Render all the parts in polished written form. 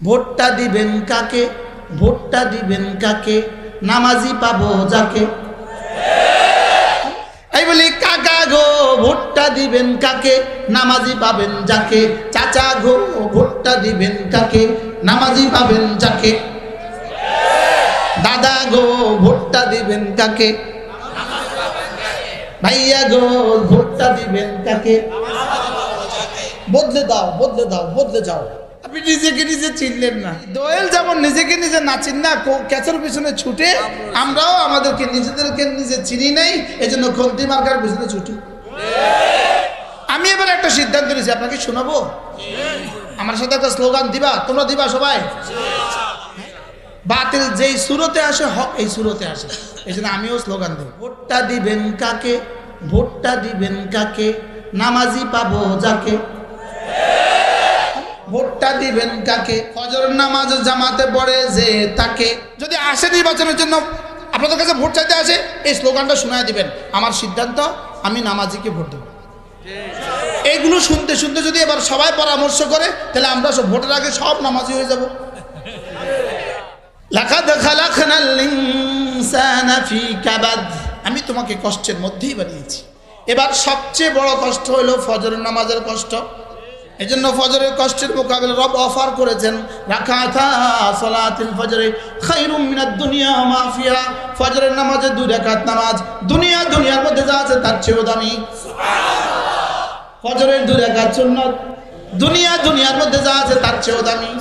ভোটটা দিবেন কাকে, ভোটটা দিবেন কাকে, নামাজি পাবো যাকে। এই বলি কাকা গো ভোটটা দিবেন কাকে, নামাজি পাবেন যাকে। চাচা গো ভোটটা দিবেন কাকে, নামাজি পাবেন যাকে। দাদা গো ভোটটা দিবেন কাকে, ভাইয়া গো ভোটটা দিবেন কাকে। বদলে দাও, বদলে দাও, বদলে যাও। আপনি নিজেকে নিজে চিনলেন না। দোয়েল যেমন নিজেকে নিজে না চিন্না ক্যাচের পিছনে ছুটে, আমরাও আমাদেরকে নিজেদেরকে নিজে চিনি নাই, এজন্য খন্তি মার্কার পিছনে ছুটি। আমি এবার একটা সিদ্ধান্ত নিয়েছি, আপনাকে শোনাবো। আমার সাথে একটা স্লোগান দিবা, তোমরা দিবা সবাই। বাতিল যেই সুরতে আসে হক এই সুরতে আসে, এই জন্য আমিও স্লোগান দেব। ভোটটা দিবেন কাকে, ভোটটা দিবেন কাকে, নামাজি পাবো যাকে। ভোটটা দিবেন কাকে, ফজর নামাজ জামাতে পড়ে যে তাকে। যদি আসে নির্বাচনের জন্য আপনাদের কাছে ভোট চাইতে আসে, এই স্লোগানটা শোনায় দিবেন, আমার সিদ্ধান্ত আমি নামাজিকে ভোট দেব। এইগুলো শুনতে শুনতে যদি এবার সবাই পরামর্শ করে, তাহলে আমরা সব ভোটের আগে সব নামাজি হয়ে যাব। লাকাদ খালাকনাল ইনসানা ফি কাবাদ, আমি তোমাকে কষ্টের মধ্যেই বানিয়েছি। এবার সবচেয়ে বড় কষ্ট হলো ফজরের নামাজের কষ্ট। এজন্য ফজরের কষ্টের মোকাবেলা রব অফার করেছেন, রাকাতা সালাতুল ফজরে খায়রুম মিনাদ দুনিয়া ওয়া মা ফিহা। ফজরের নামাজে 2 রাকাত নামাজ দুনিয়ার মধ্যে যা আছে তার চেয়েও দামি। সুবহানাল্লাহ। ফজরের 2 রাকাত সুন্নাত দুনিয়ার মধ্যে যা আছে তার চেয়েও দামি।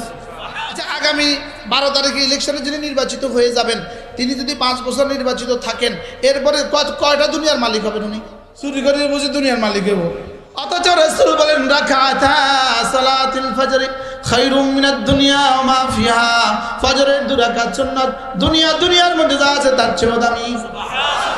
আচ্ছা, আগামী 12 তারিখে ইলেকশনে যিনি নির্বাচিত হয়ে যাবেন, তিনি যদি 5 বছর নির্বাচিত থাকেন, এরপরে কয়টা দুনিয়ার মালিক হবেন উনি? চুরি করে বুঝে দুনিয়ার মালিক হবো। অথচ রাসূল বলেন রাকাতা সালাতুল ফজর খায়রুম মিনাদ দুনিয়া ওয়া মা ফিহা। ফজরের 2 রাকাত সুন্নাত দুনিয়ার মধ্যে যা আছে তার চেয়েও দামি। সুবহানাল্লাহ।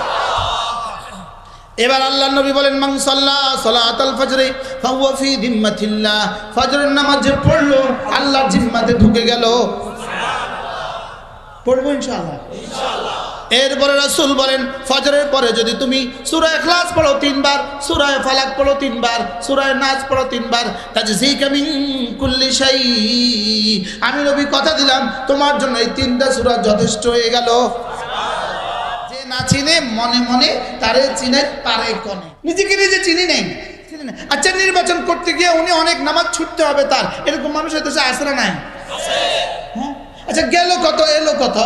এবার আল্লাহর নবী বলেন মান সাল্লা সালাতুল ফজর ফাহুয়া ফি যিম্মাতিল্লাহ। ফজরের নামাজ যে পড়লো আল্লাহর জিম্মাতে ঢুকে গেল। সুবহানাল্লাহ। পড়বো ইনশাআল্লাহ, ইনশাআল্লাহ। এরপরে রাসূল বলেন ফজরের পরে যদি তুমি সূরা ইখলাস পড়ো 3 বার, সূরা ফালাক পড়ো 3 বার, সূরা নাস পড়ো 3 বার, তাজজিকা মিন কুল্লি শাই। আমি নবী কথা দিলাম তোমার জন্য এই 3টা সূরা যথেষ্ট হয়ে গেল। সুবহানাল্লাহ। যে না চিনে মনে মনে তারে চিনে পারে কোনে, নিজেকে নিজে চিনি নেই। আচ্ছা, নির্বাচন করতে গিয়ে উনি অনেক নামাজ ছুটতে হবে তার, এরকম মানুষ হয়তো আছে না? নাই, আছে। হ্যাঁ, আচ্ছা, গেল কত এলো কত?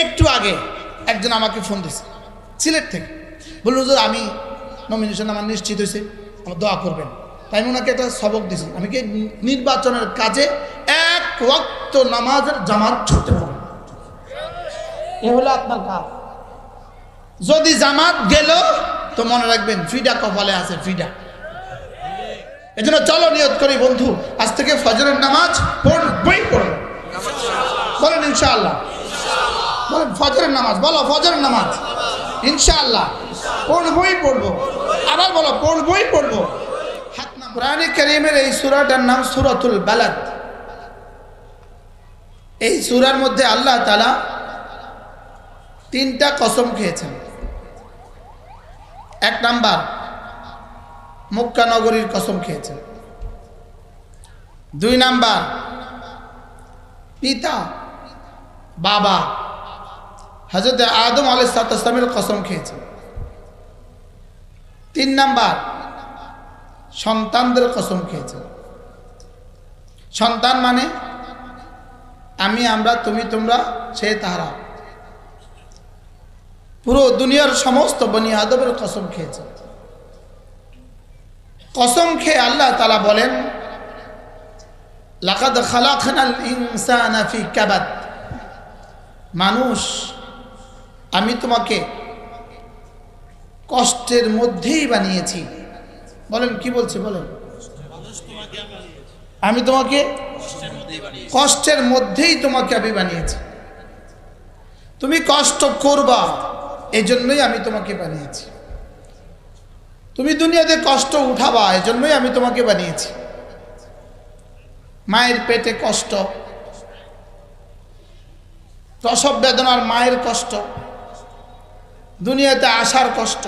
একটু আগে একজন আমাকে ফোন দিয়েছে সিলেট থেকে, বলল হুজুর আমি নমিনেশন আমার নিশ্চিত হয়েছে, আমার দোয়া করবেন। তাই আমি ওনাকে একটা সবক দিয়েছি, আমি কি নির্বাচনের কাজে 1 ওয়াক্ত নামাজের জামাত ছুটতে পারবো। এ হলো আপনার কাজ। যদি জামাত গেল তো মনে রাখবেন ফিডা কপালে আছে, ফিডা। এজন্য চলো নিয়ত করি বন্ধু, আজ থেকে ফজরের নামাজ পড়বই পড়বো। বলেন ইনশাআল্লাহ, বলেন ফজরের নামাজ, বলো ফজরের নামাজ ইনশাআল্লাহ পড়বই পড়বো। আবার বলো পড়বই পড়বো। কোরআনে কারীমের এই সূরাটার নাম সূরাতুল বালাদ। এই সূরার মধ্যে আল্লাহ তাআলা 3টা কসম খেয়েছেন। 1 নাম্বার মক্কা নগরীর কসম খেয়েছেন। 2 নাম্বার পিতা বাবা হযরত আদম আলাইহিস সালামের কসম খেয়েছেন। 3 নাম্বার সন্তানদের কসম খেয়েছেন। সন্তান মানে আমি, আমরা, তুমি, তোমরা, সে, তাহারা, পুরো দুনিয়ার সমস্ত বনি আদমের কসম খেয়েছেন। কসম খেয়ে আল্লাহ তাআলা বলেন লাকাদ খালাকনাল ইনসানা ফি কাবাদ। মানুষ আমি তোমাকে কষ্টের মধ্যেই বানিয়েছি। বলেন কি বলছে? বলেন আমি তোমাকে কষ্টের মধ্যেই তোমাকে আমি বানিয়েছি। তুমি কষ্ট করবা এজন্যই আমি তোমাকে বানিয়েছি। তুমি দুনিয়াতে কষ্ট উঠাবা এজন্যই আমি তোমাকে বানিয়েছি। মায়ের পেটে কষ্ট, প্রসব বেদনার মায়ের কষ্ট, দুনিয়াতে আসার কষ্ট,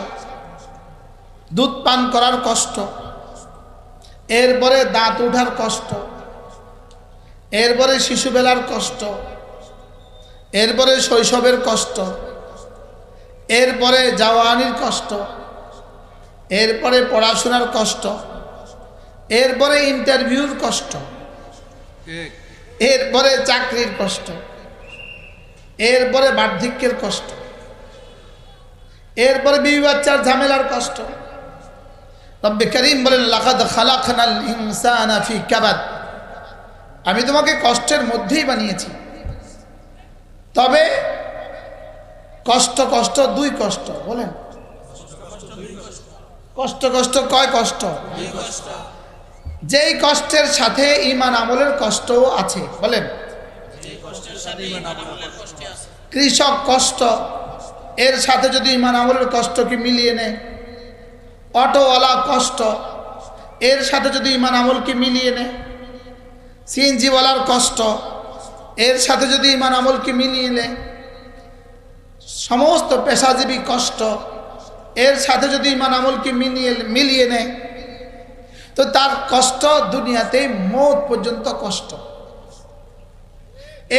দুধ পান করার কষ্ট, এরপরে দাঁত ওঠার কষ্ট, এরপরে শিশুবেলার কষ্ট, এরপরে শৈশবের কষ্ট, এরপরে জওয়ানির কষ্ট, এরপরে পড়াশোনার কষ্ট, এরপরে ইন্টারভিউর কষ্ট, এরপরে চাকরির কষ্ট, এরপরে বার্ধক্যের কষ্ট, এরপরে বিবি বাচ্চার ঝামেলার কষ্ট। রব্বে করিম বলেন লাকাদ খালাকনাল ইনসানা ফি কাবাদ, আমি তোমাকে কষ্টের মধ্যেই বানিয়েছি। তবে কষ্ট কষ্ট দুই কষ্ট, বলেন কষ্ট কষ্ট কয় কষ্ট? যেই কষ্টের সাথে ঈমান আমলের কষ্টও আছে, বলেন কৃষক কষ্ট, এর সাথে যদি ঈমান আমলের কষ্টকে মিলিয়ে নেয়, অটোওয়ালা কষ্ট, এর সাথে যদি ঈমান আমলকে মিলিয়ে নেয়, সিএনজিওয়ালার কষ্ট, এর সাথে যদি ঈমান আমলকে মিলিয়ে নেয়, সমস্ত পেশাজীবী কষ্ট, এর সাথে যদি ঈমান আমলকে মিলিয়ে নেয়, তো তার কষ্ট দুনিয়াতে মওত পর্যন্ত কষ্ট।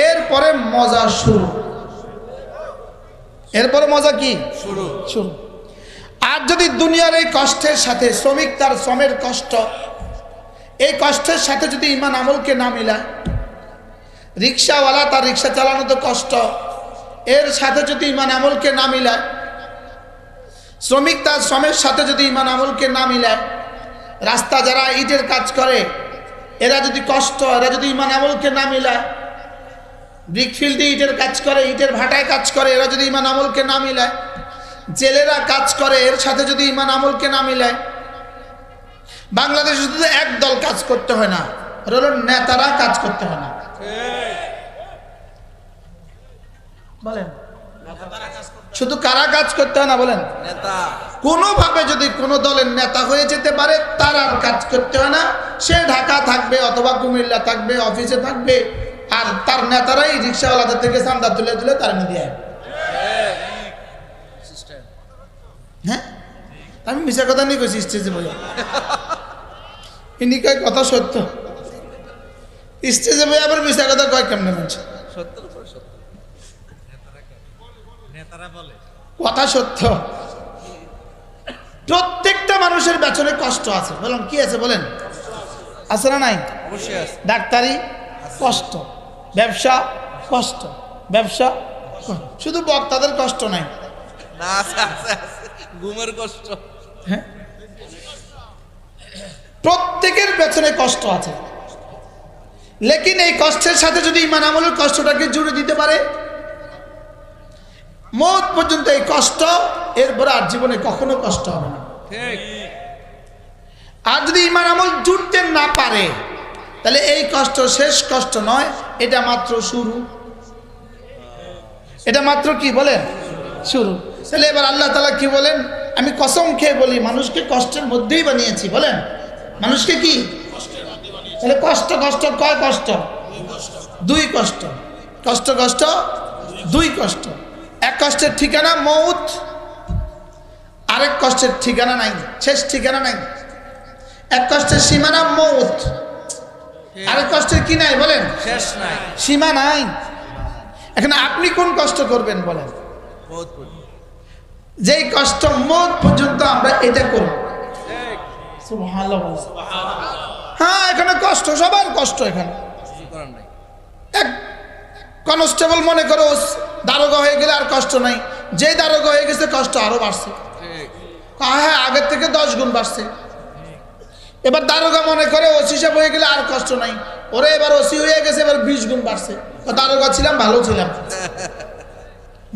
এরপরে মজা শুরু, এরপরে মজা কি শুরু। আর যদি দুনিয়ার এই কষ্টের সাথে শ্রমিক তার শ্রমের কষ্ট, এই কষ্টের সাথে যদি ঈমান আমলকে না মিলায়, রিক্সাওয়ালা তার রিক্সা চালানোতে কষ্ট, এর সাথে যদি ঈমান আমলকে না মিলায়, শ্রমিক তার শ্রমের সাথে যদি ঈমান আমলকে না মিলায়, রাস্তা যারা ইটের কাজ করে এরা যদি কষ্ট, এরা যদি ঈমান আমলকে না মিলায়, ব্রিকফিল্ডে ইটের কাজ করে, ইটের ভাটায় কাজ করে, এরা যদি ঈমান আমলকে না মিলায়, জেলেরা কাজ করে, এর সাথে যদি ঈমান আমলকে না মিলায়, বাংলাদেশে শুধু এক দল কাজ করতে হয় না, নেতারা কাজ করতে হয় না, বলেন শুধু কারা কাজ করতে হয় না, বলেন কোনোভাবে যদি কোনো দলের নেতা হয়ে যেতে পারে তার আর কাজ করতে হয় না, সে ঢাকা থাকবে অথবা কুমিল্লা থাকবে, অফিসে থাকবে, আর তার নেতারাই রিক্সাওয়ালাদের থেকে চাঁদা তুলে তুলে তার দিয়ে। হ্যাঁ, আমি মিশা কথা নিয়ে কইছি স্টেজে বই, ইনি কয় কথা সত্য, স্টেজে বই আবার মিশা কথা কয় কেমনে মানুষ? কথা সত্য। প্রত্যেকটা মানুষের পেছনে কষ্ট আছে, বলেন কি আছে? বলেন আছে না নাই? ডাক্তারি কষ্ট, ব্যবসা কষ্ট, ব্যবসা শুধু বক্তাদের কষ্ট নাই, ঘুমের কষ্ট, হ্যাঁ প্রত্যেকের পেছনে কষ্ট আছে। লেকিন এই কষ্টের সাথে যদি ঈমান আমলের কষ্টটাকে জুড়ে দিতে পারে, মওত পর্যন্ত এই কষ্ট, এরপরে আর জীবনে কখনো কষ্ট হবে না। আর যদি ঈমান আমল জুড়তে না পারে, তাহলে এই কষ্ট শেষ কষ্ট নয়, এটা মাত্র শুরু, এটা মাত্র কি বলেন শুরু। তাহলে এবার আল্লাহ তাআলা কি বলেন? আমি কসম খেয়ে বলি মানুষকে কষ্টের মধ্যেই বানিয়েছি, বলেন মানুষকে কি? তাহলে কষ্ট কষ্ট কয় কষ্ট? দুই কষ্ট, কষ্ট কষ্ট দুই কষ্ট। এক কষ্টের ঠিকানা মওত, আরেক কষ্টের ঠিকানা নাই, শেষ ঠিকানা নাই। এক কষ্টের সীমানা মওত, আরেক কষ্টের কি নাই বলেন? শেষ নাই, সীমা নাই। এখন আপনি কোন কষ্ট করবেন বলেন? যেই কষ্ট মওত পর্যন্ত আমরা এটা করব। সুবহানাল্লাহ। হ্যাঁ, এখানে কষ্ট, সবার কষ্ট। এখানে এক কনস্টেবল মনে করো দারোগা হয়ে গেলে আর কষ্ট নাই, যে দারোগা হয়ে গেছে কষ্ট আরো বাড়ছে। হ্যাঁ, আগের থেকে 10 গুণ বাড়ছে। এবার দারোগা মনে করে ওসি সাহেব হয়ে গেলে আর কষ্ট নাই, ওরে এবার ওসি হয়ে গেছে, এবার 20 গুণ বাড়ছে। দারোগা ছিলাম, ভালো ছিলাম,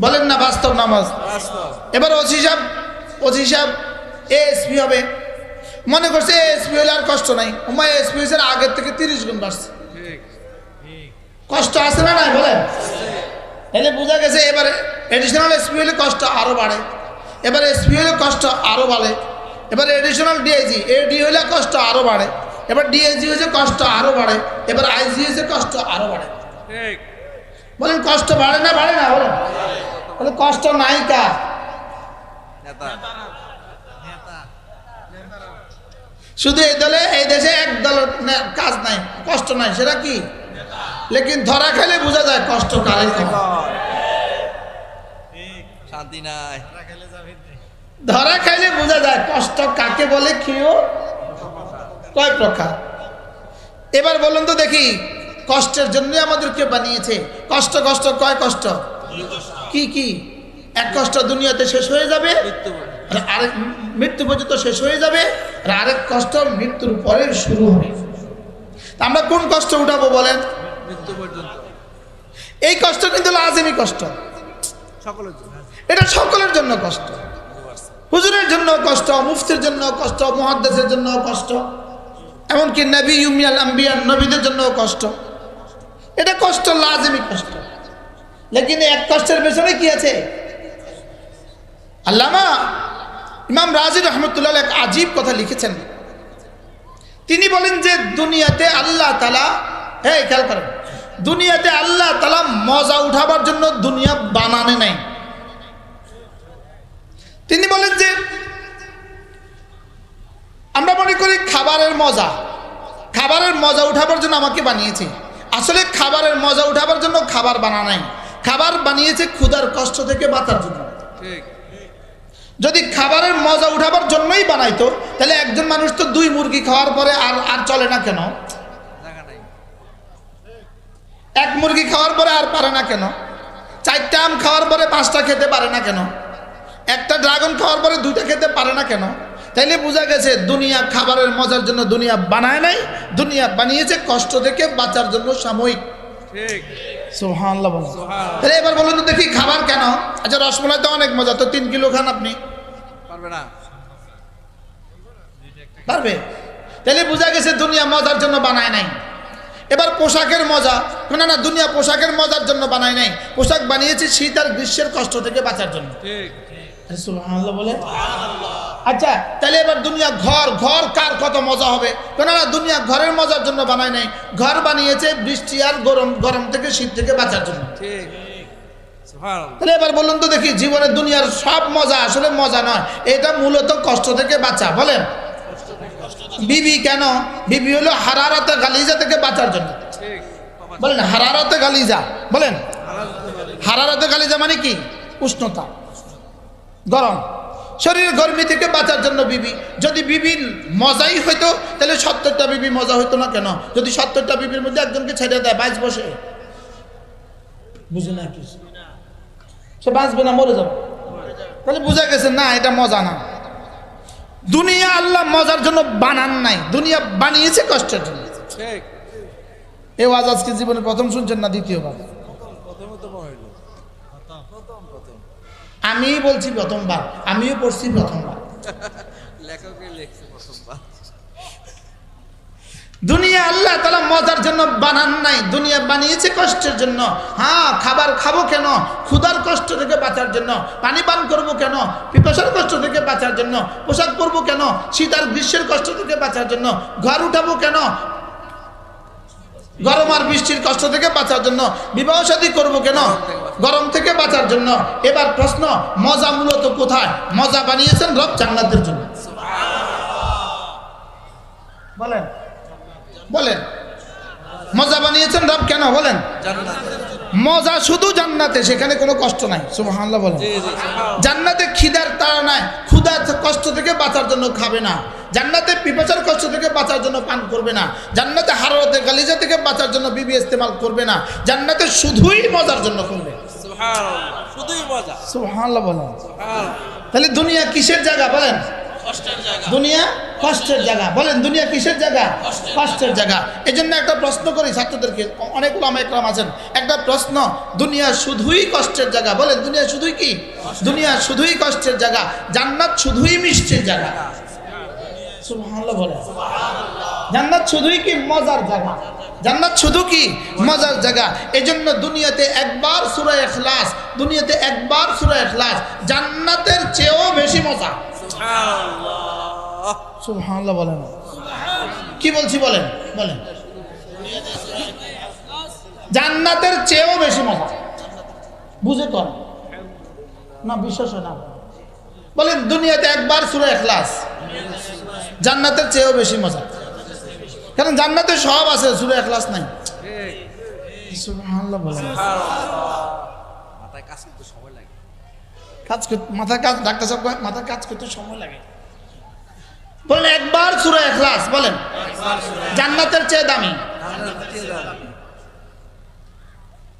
বলেন না বাস্তব নামাজ। এবার ওসি সাহেব এএসপি হবে, মনে করছে এএসপি হলে আর কষ্ট নাই, ওমায় এএসপি হয়েছে আগের থেকে 30 গুণ বাড়ছে। কষ্ট আছে না নাই বলেন? এলে বোঝা গেছে এবার এডিশনাল এসপি হলে কষ্ট আরো বাড়ে, এবার এসপি হলে কষ্ট আরো বাড়ে, এবার এডিশনাল ডিআইজি এডি হলে কষ্ট আরো বাড়ে, এবার ডিআইজি হয়েছে কষ্ট আরো বাড়ে, এবার আইজি হয়েছে কষ্ট আরো বাড়ে। বলেন কষ্ট বাড়ে না বাড়ে না? বলেন বলে কষ্ট নাই কার? শুধু এই দলে, এই দেশে এক দলের কাজ নাই, কষ্ট নাই, সেটা কি? লেকিন ধরা খেলে বোঝা যায় কষ্ট কারে কয়। শান্তি নাই। ধরা খাইলে বোঝা যায় কষ্ট কাকে বলে, কেউ কয় প্রকার। এবার বলুন তো দেখি, কষ্টের জন্য আমাদেরকে বানিয়েছে। কষ্ট কষ্ট কয় কষ্ট, কি কি? এক কষ্ট দুনিয়াতে শেষ হয়ে যাবে, আর আরেক মৃত্যু পর্যন্ত শেষ হয়ে যাবে, আর আরেক কষ্ট মৃত্যুর পরে শুরু হবে। তা আমরা কোন কষ্ট উঠাবো বলেন? মৃত্যু পর্যন্ত। এই কষ্ট কিন্তু লাজিমি কষ্ট, সকলের জন্য। এটা সকলের জন্য কষ্ট। হুজুরের জন্য কষ্ট, মুফতির জন্য কষ্ট, মুহাদ্দিসের জন্য কষ্ট, এমনকি নবী উম্মিয়াল আম্বিয়া নবীদের জন্য কষ্ট। এটা কষ্ট, লাজিমি কষ্ট। লেকিন এক কষ্টের পেছনে কি আছে? আল্লামা ইমাম রাজি রহমতুল্লাহ এক আজীব কথা লিখেছেন। তিনি বলেন যে দুনিয়াতে আল্লাহ তাআলা, এই খেয়াল করেন, দুনিয়াতে আল্লাহ তাআলা মজা উঠাবার জন্য দুনিয়া বানানে নাই। তিনি বলেন যে আমরা মনে করি খাবারের মজা উঠাবার জন্য আমাকে বানিয়েছে। আসলে খাবারের মজা উঠাবার জন্য খাবার বানা নাই, খাবার বানিয়েছে ক্ষুধার কষ্ট থেকে বাঁচার জন্য। ঠিক। যদি খাবারের মজা উঠাবার জন্যই বানাইতো, তাহলে একজন মানুষ তো 2 মুরগি খাওয়ার পরে আর চলে না কেন? জায়গা নাই। 1 মুরগি খাওয়ার পরে আর পারে না কেন? 4টা আম খাওয়ার পরে 5টা খেতে পারে না কেন? একটা ড্রাগন খাওয়ার পরে 2টা খেতে পারে না কেন? তাইলে বোঝা গেছে দুনিয়া খাবারের মজার জন্য দুনিয়া বানায় নাই, দুনিয়া বানিয়েছে কষ্ট থেকে বাঁচার জন্য সাময়িক। ঠিক। সুবহানাল্লাহ বলেন। সুবহানাল্লাহ। তাহলে এবার বলুন তো দেখি খাবার কেন? আচ্ছা রসমালাই তো অনেক মজা, তো 3 কিলো খান, আপনি পারবে না। পারবে? তাহলে বোঝা গেছে দুনিয়া মজার জন্য বানায় নাই। এবার পোশাকের মজা, না দুনিয়া পোশাকের মজার জন্য বানায় নাই, পোশাক বানিয়েছে শীত আর গ্রীষ্মের কষ্ট থেকে বাঁচার জন্য। ঠিক। সুবহানাল্লাহ বলে। আচ্ছা তাহলে এবার দুনিয়া ঘর কার কত মজা হবে? কেননা দুনিয়া ঘরের মজার জন্য বানায় নাই, ঘর বানিয়েছে বৃষ্টি আর গরম থেকে শীত থেকে বাঁচার জন্য। ঠিক। সুবহানাল্লাহ। তাহলে এবার বলুন তো দেখি, জীবনের দুনিয়ার সব মজা আসলে মজা নয়, এটা মূলত কষ্ট থেকে বাঁচা। বলেন বিবি কেন? বিবি হলো হারারাতে গালিজা থেকে বাঁচার জন্য। ঠিক। বলেন হারারাতে গালিজা, বলেন হারারাতে গালিজা মানে কি? উষ্ণতা, গরম, শরীরের গরমি থেকে বাঁচার জন্য বিবি। যদি বিবির মজাই হইতো তাহলে 70টা বিবি মজা হইতো না কেন? যদি 70টা বিবির মধ্যে একজনকে ছেড়ে দেয়, 22 বসে, বুঝে না কি সে বাঁচবে না, মরে যাবে। তাহলে বোঝা গেছে না, এটা মজা না। দুনিয়া আল্লাহ মজার জন্য বানান নাই, দুনিয়া বানিয়েছে কষ্টের জন্য। ঠিক। এই ওয়াজ আজকে জীবনে প্রথম শুনছেন না দ্বিতীয়বার? আমি বলছি প্রথমবার, আমিও পড়ছি প্রথমবার। লেখকের লেখছে প্রথমবার। দুনিয়া আল্লাহ তাআলা মজার জন্য বানান নাই, দুনিয়া বানিয়েছে কষ্টের জন্য। হ্যাঁ, খাবার খাবো কেন? ক্ষুধার কষ্ট থেকে বাঁচার জন্য। পানি পান করবো কেন? পিপাসার কষ্ট থেকে বাঁচার জন্য। পোশাক পরবো কেন? শীত আর গ্রীষ্মের কষ্ট থেকে বাঁচার জন্য। ঘর উঠাবো কেন? গরম আর বৃষ্টির কষ্ট থেকে বাঁচার জন্য। বিবাহ শাদী করবো কেন? গরম থেকে বাঁচার জন্য। এবার প্রশ্ন, মজা মূলত কোথায়? মজা বানিয়েছেন রব জান্নাতের জন্য। বলেন বলেন মজা বানিয়েছেন রব কেন? বলেন মজা শুধু জান্নাতে, সেখানে কোনো কষ্ট নাই। সুবহানাল্লাহ বলেন। জান্নাতে খিদার তাড়া নাই, ক্ষুধার কষ্ট থেকে বাঁচার জন্য খাবে না। জান্নাতে পিপাসার কষ্ট থেকে বাঁচার জন্য পান করবে না। জান্নাতে হারারতে গালিজা থেকে বাঁচার জন্য বিবি ইস্তেমাল করবে না। জান্নাতে শুধুই মজার জন্য করবে। সুবহানাল্লাহ। শুধুই মজা। সুবহানাল্লাহ বলেন। সুবহানাল্লাহ। তাহলে দুনিয়া কিসের জায়গা? বলেন দুনিয়া কষ্টের জায়গা। বলেন দুনিয়া কিসের জায়গা? কষ্টের জায়গা। এই জন্য একটা প্রশ্ন করি ছাত্রদেরকে, অনেক ওলামা একরাম আছেন, একটা প্রশ্ন, দুনিয়া শুধুই কষ্টের জায়গা? বলেন দুনিয়া শুধুই কি? দুনিয়া শুধুই কষ্টের জায়গা, জান্নাত শুধুই মিষ্টির জায়গা। সুবহানাল্লাহ বলেন। জান্নাত শুধুই কি? মজার জায়গা। জান্নাত শুধু কি? মজার জায়গা। এজন্য দুনিয়াতে একবার সূরা ইখলাস, দুনিয়াতে একবার সূরা ইখলাস জান্নাতের চেয়েও বেশি মজা। সুবহানাল্লাহ। সুবহানাল্লাহ বলেন। কি বলছি বলেন? বলেন জান্নাতের চেয়েও বেশি মজা। বুঝে কর না, বিশ্বাস হয় না? বলেন দুনিয়াতে একবার সূরা ইখলাস, জান্নাতের চেয়েও বেশি মজা। কারণ জান্নাতে সব আছে, সূরা ইখলাস নাই। সুবহানাল্লাহ বলেন। মাথায় কাজ করতে সময় লাগে। মাথায় কাজ, ডাক্তার সাহেব কয় মাথায় কাজ করতে সময় লাগে। বলেন একবার সূরা ইখলাস বলেন জান্নাতের চেয়ে দামি।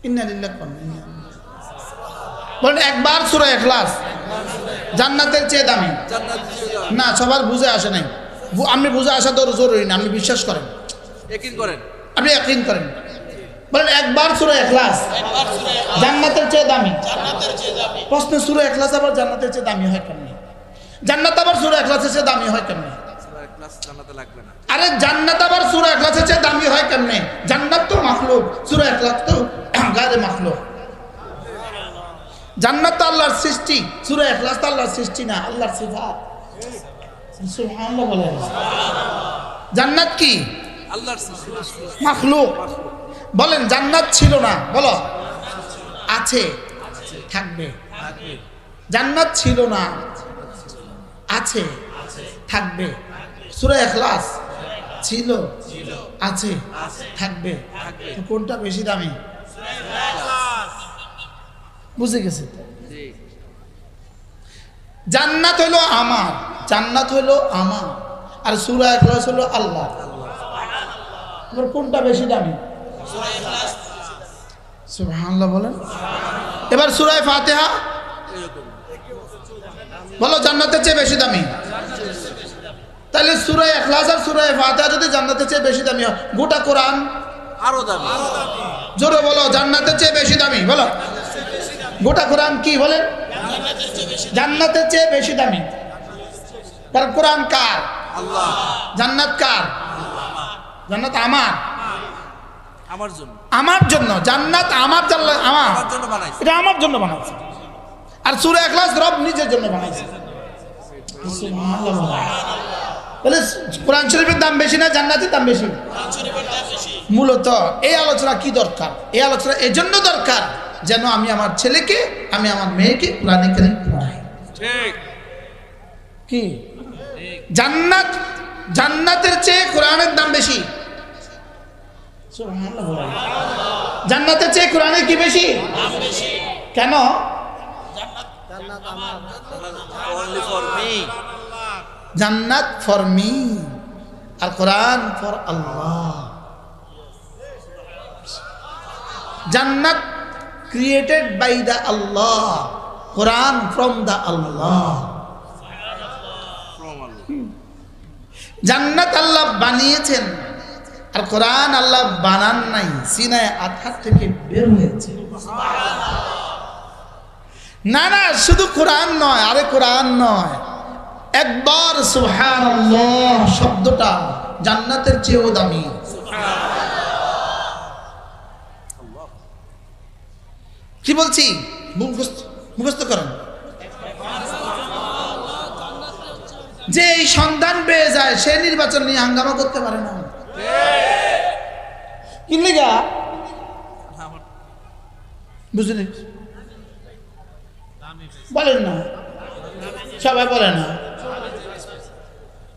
ইন্না লিল্লাহি ওয়া ইন্না ইলাইহি রাজিউন। বলেন একবার সূরা ইখলাস জান্নাতের চেয়ে দামি। না, সবার বুঝে আসে নাই। আপনি বুঝে আসা তো জরুরি না, আপনি বিশ্বাস করেন, ইয়াকিন করেন, আপনি ইয়াকিন করেন। বলেন একবার সূরা ইখলাস জান্নাতের চেয়ে দামি। প্রশ্ন, সূরা ইখলাস আবার জান্নাতের চেয়ে দামি হয় কেমনে? জান্নাত আবার সূরা ইখলাসের চেয়ে দামি হয় কেমনে? সূরা ইখলাস জান্নাতে লাগবে না। আরে জান্নাত আবার সূরা ইখলাসের চেয়ে দামি হয় কেমনে? জান্নাত তো মাখলুক, সূরা ইখলাস তো গায়রে মাখলুক। জান্নাত তো আল্লাহর সৃষ্টি, সূরা ইখলাস তো আল্লাহর সৃষ্টি না, আল্লাহর সিফাত। সুবহানাল্লাহ বলেন। জান্নাত কি? আল্লাহর সৃষ্টি, মাখলুক। বলেন জান্নাত ছিল না, বলো আছে, থাকবে। জান্নাত ছিল না, আছে, থাকবে। সূরা ইখলাস ছিল, আছে, থাকবে। তো কোনটা বেশি দামি? বুঝে গেছে? জি। জান্নাত হলো আমার, জান্নাত হলো আমার, আর সূরা ইখলাস হলো আল্লাহ। এবার কোনটা বেশি দামি? সুবহানাল্লাহ বলেন। এবার সূরা ফাতিহা বলো জান্নাতের চেয়ে বেশি দামি। তাহলে সূরা ইখলাস আর সূরা ফাতিহা যদি জান্নাতের চেয়ে বেশি দামি হয়, গোটা কোরআন আরো দামি। জোরে বলো জান্নাতের চেয়ে বেশি দামি। বলো গোটা কোরআন কি বলেন? জান্নাতের চেয়ে বেশি দামি। কারণ কোরআন কার? আল্লাহ। জান্নাত কার? জান্নাত আমার, আমার জন্য, আমার জন্য। জান্নাত আমার, জান্নাত আমার, আমার জন্য বানাইছে। এটা আমার জন্য বানাইছে। আর সূরা ইখলাস রব নিজের জন্য বানাইছে। তাহলে কোরআন শরীফের দাম বেশি না জান্নাতের দাম বেশি? মূলত এই আলোচনা কি দরকার? এই আলোচনা এজন্য দরকার যেন আমি আমার ছেলেকে, আমি আমার মেয়েকে কোরআন কারীম পড়াই। ঠিক কি জান্নাত, জান্নাতের চেয়ে কোরআনের দাম বেশি। সুবহানাল্লাহ বলেন। জান্নাতের চেয়ে কোরআনের কি বেশি? কেন? only for me, Jannat for me আর Quran for Allah. Jannat created by the Allah, Quran from the Allah. from Allah. জান্নাত আল্লাহ বানিয়েছেন আর কোরআন আল্লাহ বানান নাই, সিনায় আঠার থেকে বের হয়েছে। না না, শুধু কোরআন নয়, আরে কোরআন নয়, একবার সুবহানাল্লাহ শব্দটা জান্নাতের চেয়েও দামি। কি বলছি মুখস্থ করেন। যে এই সন্ধান পেয়ে যায় সে নির্বাচন নিয়ে হাঙ্গামা করতে পারে না। কি লিগা বুঝলি? বলেন না, সবাই বলে না।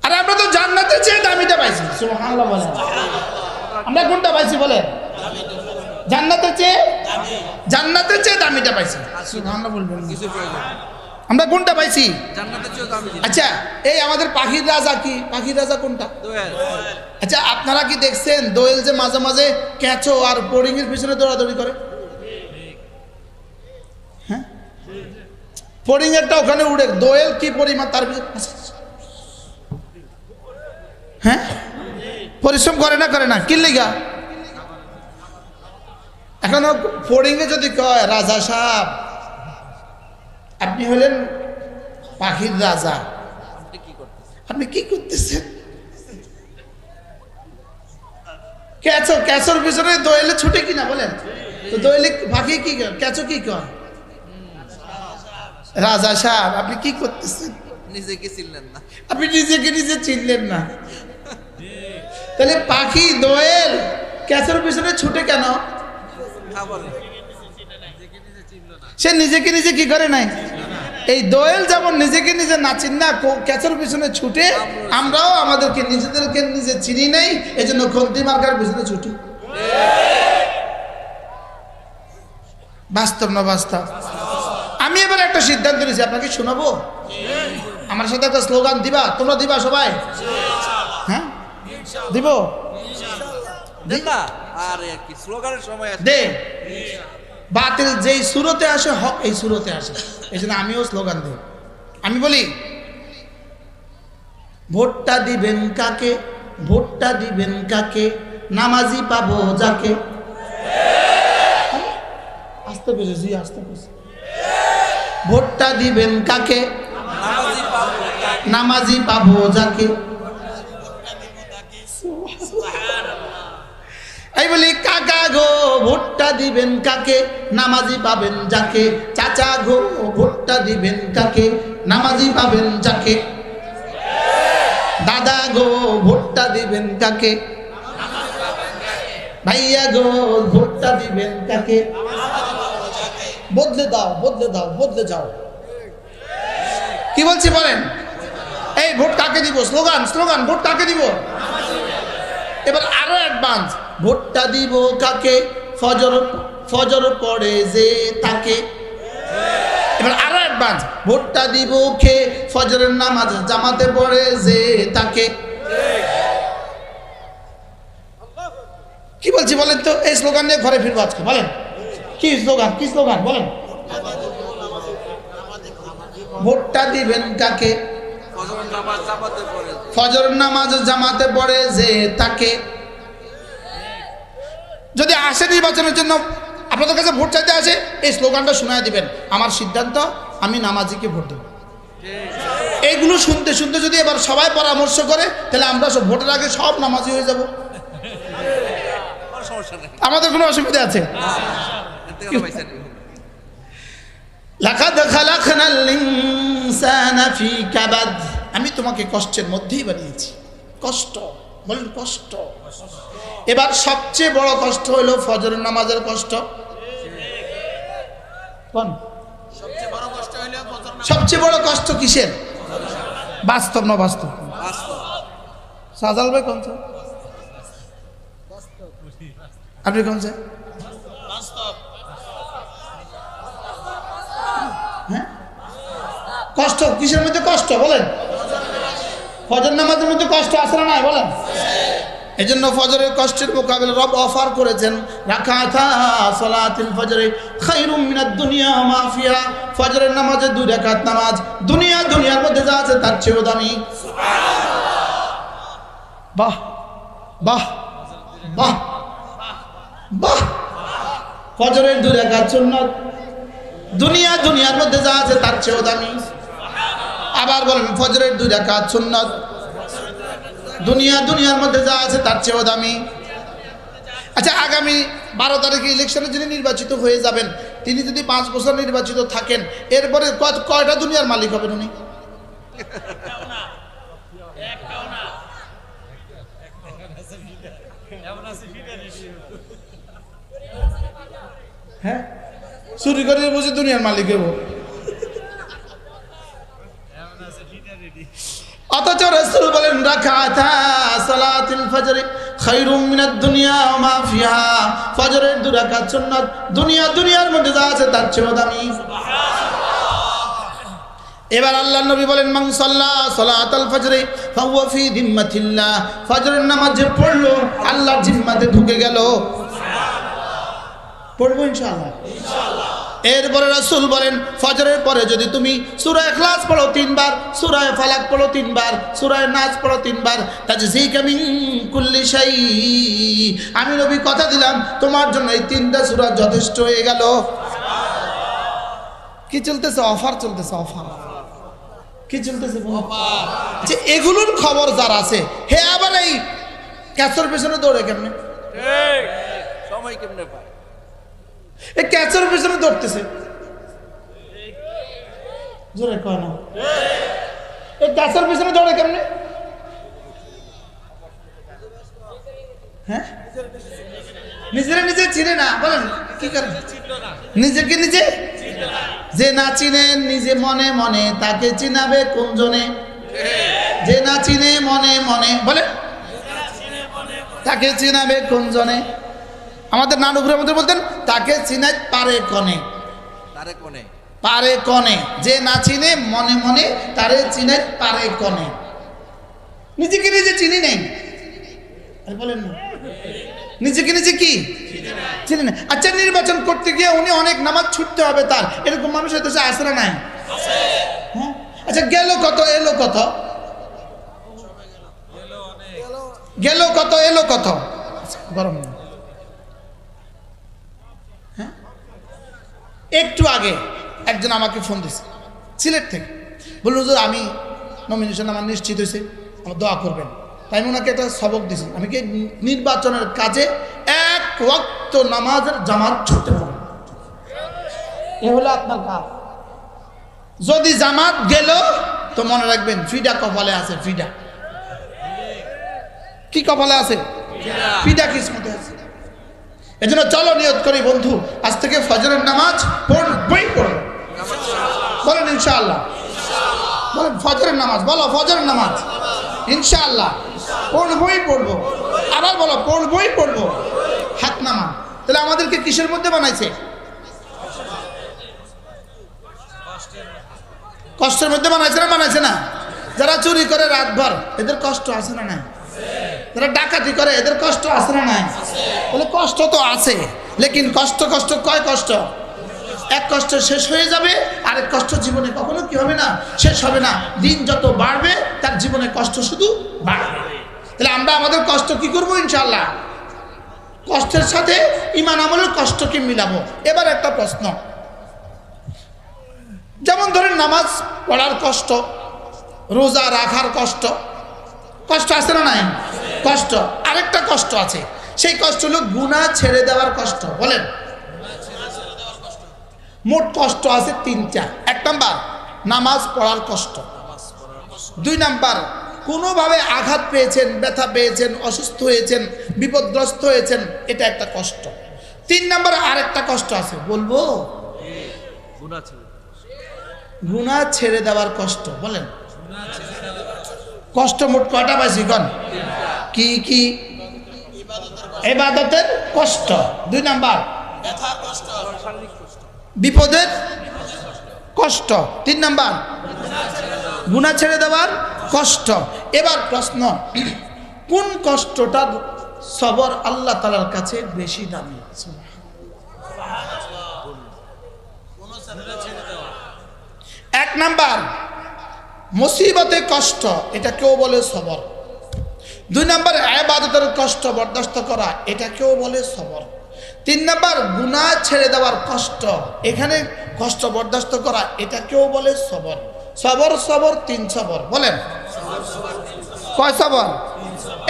আরে আমরা তো জান্নাতের চেয়ে দামিটা পাইছি। সুবহানাল্লাহ বলেন। আমরা কোনটা পাইছি বলেন? জান্নাতের চেয়ে, জান্নাতের চেয়ে দামিটা পাইছি। সুবহানাল্লাহ বলবেন। কিছু প্রয়োজন, আমরা কোনটা পাইছি? জান্নাতের চেয়ে দামি জিনিস। আচ্ছা, এই আমাদের পাখির রাজা কি? পাখির রাজা কোনটা? দোয়েল। আচ্ছা, আপনারা কি দেখছেন দোয়েল যে মাঝে মাঝে ক্যাচো আর বোর্ডিং এর পিছনে দৌড়াদৌড়ি করে? হ্যাঁ, বোর্ডিং এরটা ওখানে উড়ে, দোয়েল কি পরিমাণ তার পিছনে। হ্যাঁ, পরিশ্রম করে না, করে না? কি লিগা? এখন বোর্ডিং এ যদি কয় রাজা সাহেব আপনি হলেন পাখির রাজা, আপনি কি করতেছেন? আপনি কি করতেছেন? ক্যাচো, ক্যাচোর পিছনে দোয়েলে ছুটে কিনা বলেন তো? দোয়েলে পাখি কি কয়, ক্যাচো কি কয়? রাজা সাহেব আপনি কি করতেছেন? নিজেকে চিনলেন না। আপনি নিজেকে নিজে চিনলেন না। তাহলে পাখি দোয়েল ক্যাচোর পিছনে ছুটে কেন? হ্যাঁ বলে, সে নিজেকে নিজে কি করে নাই? এই দোয়েল যেমন নিজেকে নিজে না চিন না, ক্যাচের পিছনে ছুটে, আমরাও আমাদেরকে নিজেদেরকে নিজে চিনি নাই, এই জন্য খন্তি মার্কার পিছনে ছুটি। বাস্তব না বাস্তব? আমি এবার একটা সিদ্ধান্ত নিয়েছি, আপনাকে শোনাবো। আমার সাথে একটা স্লোগান দিবা, তোমরা দিবা সবাই? হ্যাঁ দিব। দেন না, আরে কি স্লোগানের সময় আছে। দে বাতিল যেই সুরতে আসে হক এই সুরতে আসে, এই জন্য আমিও স্লোগান দিই। আমি বলি, ভোটটা দিবেন কাকে, ভোটটা দিবেন কাকে, নামাজি পাবো যাকে। আস্তে পেয়েছে জি, আস্তে পেয়েছে। ভোটটা দিবেন কাকে, নামাজি পাবো কাকে। নামাজি পাবো যাকে। এই বলি, কাকা গো ভোটটা দিবেন কাকে, নামাজি পাবেন যাকে। চাচা গো ভোটটা দিবেন কাকে, নামাজি পাবেন যাকে। দাদা গো ভোটটা দিবেন কাকে, ভাইয়া গো ভোটটা দিবেন কাকে। বদলে দাও, বদলে দাও, বদলে যাও। কি বলছি বলেন? এই ভোট কাকে দিব, স্লোগান স্লোগান, ভোট কাকে দিব। এবার আরো অ্যাডভান্স, ভোটটা দিব কাকে, ফজর ফজর পড়ে যে তাকে। এবার আরো অ্যাডভান্স, ভোটটা দিব কে, ফজরের নামাজ জামাতে পড়ে যে তাকে। কি বলছি বলেন তো? এই স্লোগান নিয়ে ঘরে ফিরবো আজকে। বলেন কি স্লোগান, কি স্লোগান বলেন? ভোটটা দিবেন কাকে, ফজরের নামাজ জামাতে পড়ে। ফজর নামাজ জামাতে পড়ে যে তাকে। যদি আসে নির্বাচনের জন্য আপনাদের কাছে ভোট চাইতে আসে, এই স্লোগানটা শোনায় দিবেন, আমার সিদ্ধান্ত আমি নামাজিকে ভোট দেব। এইগুলো শুনতে শুনতে যদি এবার সবাই পরামর্শ করে, তাহলে আমরা সব ভোটের আগে সব নামাজি হয়ে যাব। কোনো সমস্যা নেই। আমাদের কোনো অসুবিধা আছে? এর থেকে আরো পয়সা নেই। লাকাদ খালাকনাল ইনসানা ফি কাবাদ। আমি তোমাকে কষ্টের মধ্যেই বানিয়েছি। কষ্ট, বলেন কষ্ট। এবার সবচেয়ে বড় কষ্ট হলো ফজরের নামাজের কষ্ট। কোন সবচেয়ে বড় কষ্ট কিসের? বাস্তব না বাস্তব? বাস্তব। সাজাল ভাই কোন স্যার? আপনি কোন স্যার? হ্যাঁ, কষ্ট কিসের মধ্যে কষ্ট বলেন? ফজর নামাজের মধ্যে কষ্ট আছে না নাই বলেন? এই জন্য ফজরের কষ্টের মোকাবেলা রব অফার করেছেন, রাকাতা সালাতুল ফজরে খায়রুম মিনাদ দুনিয়া ওয়া মা ফিহা। ফজরের নামাজে 2 রাকাত নামাজ দুনিয়ার মধ্যে যা আছে তার চেয়েও দামি। বাহ বাহ বাহ বাহ। ফজরের 2 রাকাত সুন্নাত দুনিয়ার মধ্যে যা আছে তার চেয়েও দামি। আবার বলেন, ফজরের 2 রাকাত সুন্নাত দুনিয়ার মধ্যে যা আছে তার চেয়েও দামি। আচ্ছা, আগামী 12 তারিখে ইলেকশনে যিনি নির্বাচিত হয়ে যাবেন, তিনি যদি 5 বছর নির্বাচিত থাকেন, এরপরে কয়টা দুনিয়ার মালিক হবেন উনি? হ্যাঁ, চুরি করে বুঝি দুনিয়ার মালিক হবো। অথচ রাসূল বলেন, রাকাতা সালাতুল ফজর খায়রুম মিনাদ দুনিয়া ওয়া মা ফিহা। ফজরের 2 রাকাত সুন্নাত দুনিয়ার মধ্যে যা আছে তার চেয়েও দামি। এবার আল্লাহর নবী বলেন, মান সাল্লা সালাতাল ফজর ফাহুয়া ফি যিম্মাতিল্লাহ। ফজরের নামাজ যে পড়লো আল্লাহর জিম্মাতে ঢুকে গেল। পড়বো ইনশাআল্লাহ। এরপরে রাসূল বলেন, ফজরের পরে যদি তুমি সূরা ইখলাস পড়ো 3 বার, সূরা ফালাক পড়ো 3 বার, সূরা নাস পড়ো 3 বার, তাজজিকা মিন কুল্লি শাই। আমি নবী কথা দিলাম, তোমার জন্য এই 3টা সূরা যথেষ্ট হয়ে গেল। কি চলতেছে? অফার চলতেছে, অফার। কি চলতেছে? অফার। যে এগুলোর খবর যার আছে, হে আবার এই ক্যাচের পেছনে দৌড়ে কেমনে? ঠিক, সময় কেমনে পায়? এই ক্যাচের পেছনে দৌড়তেছে, জোরে কয় না। এই ক্যাচের পেছনে দৌড়ে কেমনে? হ্যাঁ, নিজে চিনে না। বলেন কি করে? নিজেকে নিজে যে না চিনে নিজে মনে মনে, তাকে চিনাবে কোন জনে? যে না চিনে মনে মনে, বলেন তাকে চিনাবে কোন জনে? আমাদের নানুপুরে আমাদের বলতেন তাকে চিনাই পারে কনে, তারে কোনে পারে কনে, যে না চিনে মনে মনে তারে চিনাই পারে কনে। নিজেকে নিজে চিনি নেই, বলেন না নিজেকে নিজে কি চিনি না। আচ্ছা নির্বাচন করতে গিয়ে উনি অনেক নামাজ ছুটতে হবে তার, এরকম মানুষের দেশে আসে না নাই? হ্যাঁ, আচ্ছা গেল কত এলো কত, গেল কত এলো কত, গরম না। হ্যাঁ, একটু আগে একজন আমাকে ফোন দিয়েছে সিলেট থেকে, বলল হুজুর আমি নমিনেশন আমার নিশ্চিত হয়েছে, আমার দোয়া করবেন। তাই আমি ওনাকে একটা সবক দিয়েছি, আমি কি নির্বাচনের কাজে এক ওয়াক্ত নামাজের জামাত ছুটতে পারবো, এ হলো আপনার কাজ। যদি জামাত গেল তো মনে রাখবেন ফিডা কপালে আছে, ফিডা কি কপালে আছে, ফিডা কিসমতে আছে। এজন্য চলো নিয়ত করি বন্ধু, আজ থেকে ফজরের নামাজ পড়বই পড়বো, বলেন ইনশাআল্লাহ, বলেন ফজরের নামাজ, বলো ফজরের নামাজ ইনশাআল্লাহ পড়বই পড়বো, আবার বলো পড়বই পড়বো, হাত নামা। তাহলে আমাদেরকে কিসের মধ্যে বানাইছে? কষ্টের মধ্যে বানাইছে না বানাইছে না? যারা চুরি করে রাতভর এদের কষ্ট আছে না নাই? যারা ডাকাতি করে এদের কষ্ট আছে না নাই? বলে কষ্ট তো আছে, লেকিন কষ্ট কষ্ট কয় কষ্ট? এক কষ্ট শেষ হয়ে যাবে, আরেক কষ্ট জীবনে কখনো কি হবে না, শেষ হবে না। দিন যত বাড়বে তার জীবনে কষ্ট শুধু বাড়বে। তাহলে আমরা আমাদের কষ্ট কি করবো? ইনশাআল্লাহ কষ্টের সাথে ঈমান আমলের কষ্টকে মিলাবো। এবার একটা প্রশ্ন, যেমন ধরেন নামাজ পড়ার কষ্ট, রোজা রাখার কষ্ট, কষ্ট আছে না নাই? কষ্ট। আরেকটা কষ্ট আছে, সেই কষ্ট হলো গুনাহ ছেড়ে দেওয়ার কষ্ট। বলেন, মোট কষ্ট আছে তিনটা। এক নাম্বার নামাজ পড়ার কষ্ট, দুই নাম্বার কোনোভাবে আঘাত পেয়েছেন, ব্যথা পেয়েছেন, অসুস্থ হয়েছেন, বিপদগ্রস্ত হয়েছেন, এটা একটা কষ্ট। তিন নাম্বার আরেকটা কষ্ট আছে, বলবো গুনাহ ছেড়ে দেওয়ার কষ্ট। বলেন কষ্ট মোট কয়টা পাইছি কন? কি কি? ইবাদতের কষ্ট, দুই নাম্বার বিপদের কষ্ট, তিন নাম্বার গুনাহ ছেড়ে দেওয়ার কষ্ট। এবার প্রশ্ন, কোন কষ্টটার সবর আল্লাহ তাআলার কাছে বেশি দামি? এক নাম্বার মুসিবতে কষ্ট, এটা কেউ বলে সবর। দুই নাম্বার ইবাদতের কষ্ট বরদাস্ত করা, এটা কেউ বলে সবর। তিন নাম্বার গুনাহ ছেড়ে দেওয়ার কষ্ট, এখানে কষ্ট বরদাস্ত করা, এটা কেউ বলে সবর। সবর সবর তিন সবর। বলেন কয় সবর?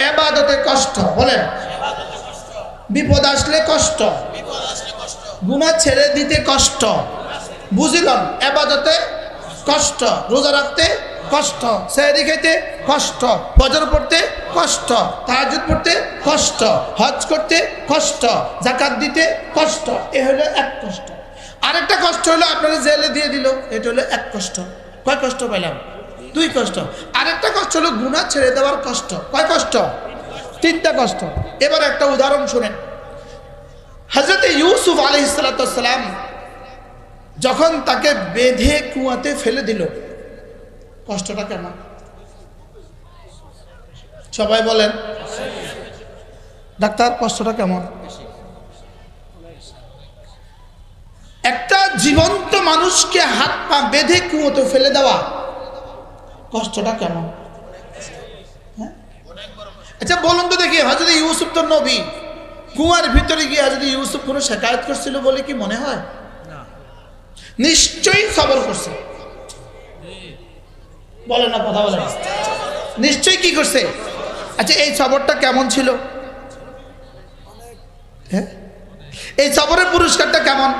ইবাদতে কষ্ট, বলেন বিপদ আসলে কষ্ট, গুনাহ ছেড়ে দিতে কষ্ট, বুঝলাম ইবাদতে কষ্ট, রোজা রাখতে কষ্ট, সেহরি খেতে কষ্ট, ফজর পড়তে কষ্ট, তাহাজ্জুদ পড়তে কষ্ট, হজ করতে কষ্ট, যাকাত দিতে কষ্ট, এ হলো এক কষ্ট। আরেকটা কষ্ট হলো আপনারা জেলে দিয়ে দিল, এটা হলো এক কষ্ট। কয় কষ্ট পাইলাম? দুই কষ্ট। আরেকটা কষ্ট হলো গুনাহ ছেড়ে দেওয়ার কষ্ট, কয় কষ্ট? তিনটা কষ্ট। এবার একটা উদাহরণ শুনেন, হযরত ইউসুফ আলাইহিস সালাম যখন তাকে বেঁধে কুয়াতে ফেলে দিল, কষ্টটা কেমন? সবাই বলেন ডাক্তার কষ্টটা কেমন? একটা জীবন্ত মানুষকে হাত পা বেঁধে কুয়োতে ফেলে দেওয়া, কষ্টটা কেমন? আচ্ছা বলুন তো দেখি, হযরত ইউসুফ তো নবী, কুয়ার ভিতরে গিয়ে হযরত ইউসুফ কোনো শিকায়ত করছিল বলে কি মনে হয়? নিশ্চয়ই সবর করছে। বলেন না, কথা বলেন, নিশ্চয়ই কি করছে? আচ্ছা এই সবরটা কেমন ছিল? হ্যাঁ, এই সবরের পুরস্কারটা কেমন?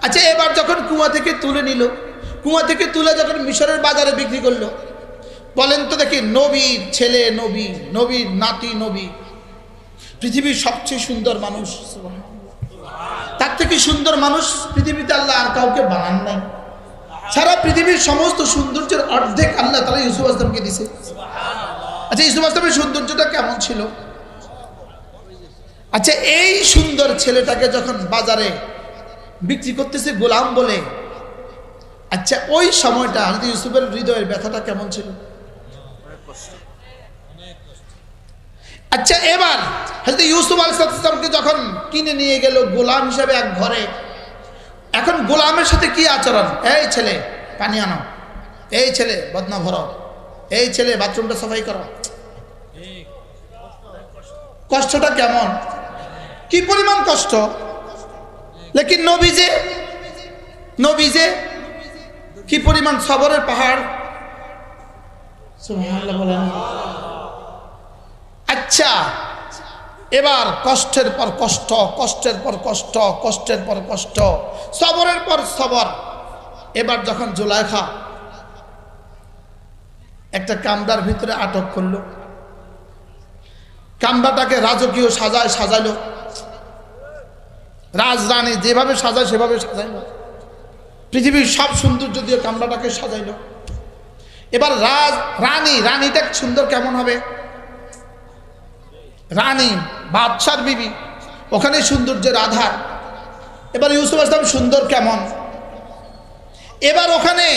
আচ্ছা এবার যখন কুয়া থেকে তুলে নিল, কুয়া থেকে তুলে যখন মিশরের বাজারে বিক্রি করলো, বলেন তো দেখি, নবীর ছেলে নবী, নবীর নাতি নবী, পৃথিবীর সবচেয়ে সুন্দর মানুষ, তার থেকে সুন্দর মানুষ পৃথিবীতে আল্লাহ আর কাউকে বানান নাই। সারা পৃথিবীর সমস্ত সৌন্দর্যের অর্ধেক আল্লাহ তাআলা ইউসুফ আসলামকে দিয়েছে। আচ্ছা ইউসুফ আসলামের সৌন্দর্যটা কেমন ছিল? আচ্ছা, এই সুন্দর ছেলেটাকে যখন বাজারে বিক্রি করতেছে গোলাম বলে, আচ্ছা ওই সময়টা হযরত ইউসুফের হৃদয়ের ব্যথাটা কেমন ছিল? আচ্ছা, এবার হযরত ইউসুফ আলাইহিস সালামকে যখন কিনে নিয়ে গেল গোলাম হিসেবে এক ঘরে, এখন গোলামের সাথে কি আচরণ? এই ছেলে পানি আনো, এই ছেলে বদনা ভরো, এই ছেলে বাথরুমটা সাফাই করো। কষ্টটা কেমন, কি পরিমাণ কষ্ট! লেকিন নবী যে কি পরিমাণ সবরের পাহাড়! সুবহানাল্লাহ বলেন। আচ্ছা, এবার কষ্টের পর কষ্ট, কষ্টের পর কষ্ট, কষ্টের পর কষ্ট, সবরের পর সবর। এবার যখন জুলাইখা একটা কামরার ভিতরে আটক করলো, কামরাটাকে রাজকীয় সাজাইলো, রাজরানী যেভাবে সাজায় সেভাবে সাজাইলো, পৃথিবীর সব সৌন্দর্য দিয়ে কামরাটাকে সাজাইলো। এবার রানীটা সুন্দর কেমন হবে? রানী বাদশার বিবি, ওখানে সৌন্দর্যের আধার। এবার ইউসুফ আলাইহিস সালাম সুন্দর কেমন? এবার ওখানে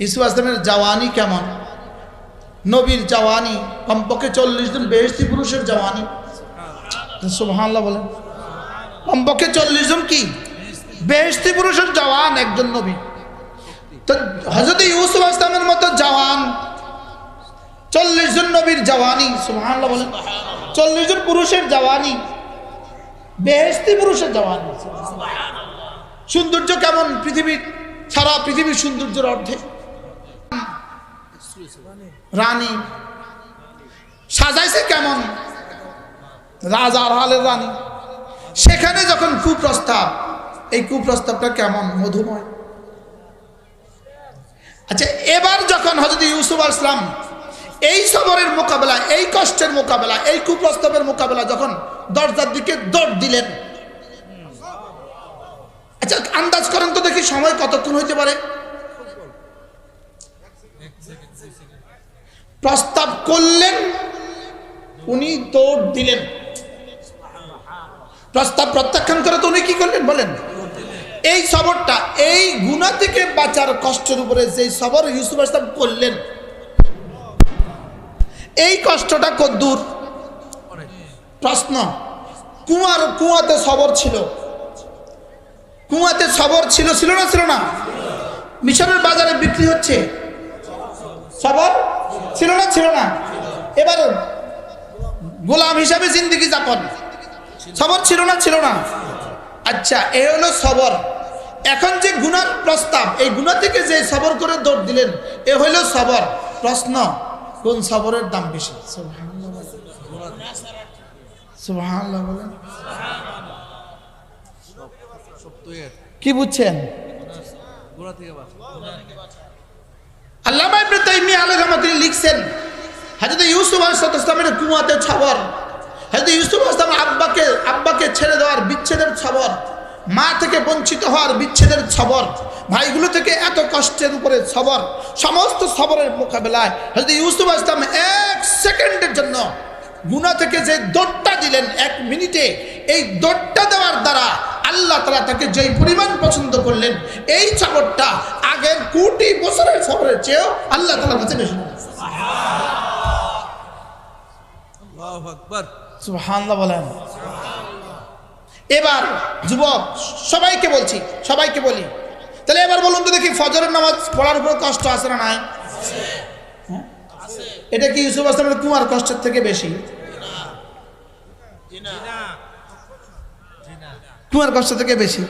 ইউসুফ আলাইহিস সালামের জওয়ানি কেমন? নবীর জওয়ানি কমপক্ষে 40 জন বেহেশতি পুরুষের জওয়ানি। সুবহানাল্লাহ বলেন। কমপক্ষে 40 জন কি বেহেশতি পুরুষের জওয়ান একজন নবী। তো হযরত ইউসুফ আলাইহিস সালামের মতো জওয়ান 40 জন নবীর জওয়ানি, সুবহানাল্লাহ বলেন। 40 জন পুরুষের জওয়ানি, বেহেশতি পুরুষের জওয়ানি। সৌন্দর্য কেমন? পৃথিবীর সারা পৃথিবীর সৌন্দর্যের অর্ধেক। রানী সাজাইছে কেমন? রাজার হালের রানী। সেখানে যখন কুপ্রস্তাব, এই কুপ্রস্তাবটা কেমন? মধুময়। আচ্ছা, এবার যখন হযরত ইউসুফ আলাইহিস সালাম এই সবরের মোকাবেলা, এই কষ্টের মোকাবেলা, এই কুপ্রস্তাবের মোকাবেলা যখন দরজার দিকে দৌড় দিলেন, আচ্ছা আন্দাজ করেন তো দেখি সময় কতক্ষণ হইতে পারে? প্রস্তাব করলেন, উনি দৌড় দিলেন। প্রস্তাব প্রত্যাখ্যান করে তো উনি কি করলেন বলেন? এই সবরটা, এই গুনাহ থেকে বাঁচার কষ্টের উপরে যে সবর ইউসুফ আলাইহিস সালাম করলেন, এই কষ্টটা কদ্দূর? প্রশ্ন। কুয়াতে সবর ছিল, কুয়াতে সবর ছিল, ছিল না? মিশরের বাজারে বিক্রি হচ্ছে, সবর ছিল না? এবার গোলাম হিসাবে জিন্দেগি যাপন, সবর ছিল না? আচ্ছা, এ হলো সবর। এখন যে গুনার প্রস্তাব, এই গুনাহ থেকে যে সবর করে দৌড় দিলেন, এ হইল সবর। প্রশ্ন, কোন সবরের দাম বেশি? সুবহানাল্লাহ বলেন। কি বুঝছেন? আল্লামা ইবনে তাইমিয়া আলাইহিস রাহমাতুল্লাহ লিখছেন, হযরত ইউসুফ আলাইহিস সালামের কুয়াতে সবর, হযরত ইউসুফ আলাইহিস সালাম আব্বাকে ছেড়ে দেওয়ার বিচ্ছেদের সবর, মা থেকে বঞ্চিত হওয়ার বিচ্ছেদের সবর, ভাইগুলো থেকে এত কষ্টের উপরে সবর, সমস্ত সবরের মোকাবেলায় হযরত ইউসুফ আলাইহিস সালাম 1 সেকেন্ডের জন্য গুনাহ থেকে যে দৌড়টা দিলেন, 1 মিনিটে, এই দৌড়টা দেওয়ার দ্বারা আল্লাহ তাআলা তাকে যেই পরিমাণ পছন্দ করলেন, এই সবরটা আগের কোটি বছরের সবরের চেয়েও আল্লাহ তাআলার কাছে বেশি। আল্লাহু আকবার, সুবহানাল্লাহ বলেন। এবার যুবক সবাইকে বলি, তাহলে এবার বলুন তো দেখি, ফজরের নামাজ পড়ার উপর কষ্ট আছে না নাই? এটা কি ইউসুফ আলাইহিস সালামের কুয়ার কষ্টের থেকে বেশি? কুয়ার কষ্ট থেকে বেশি?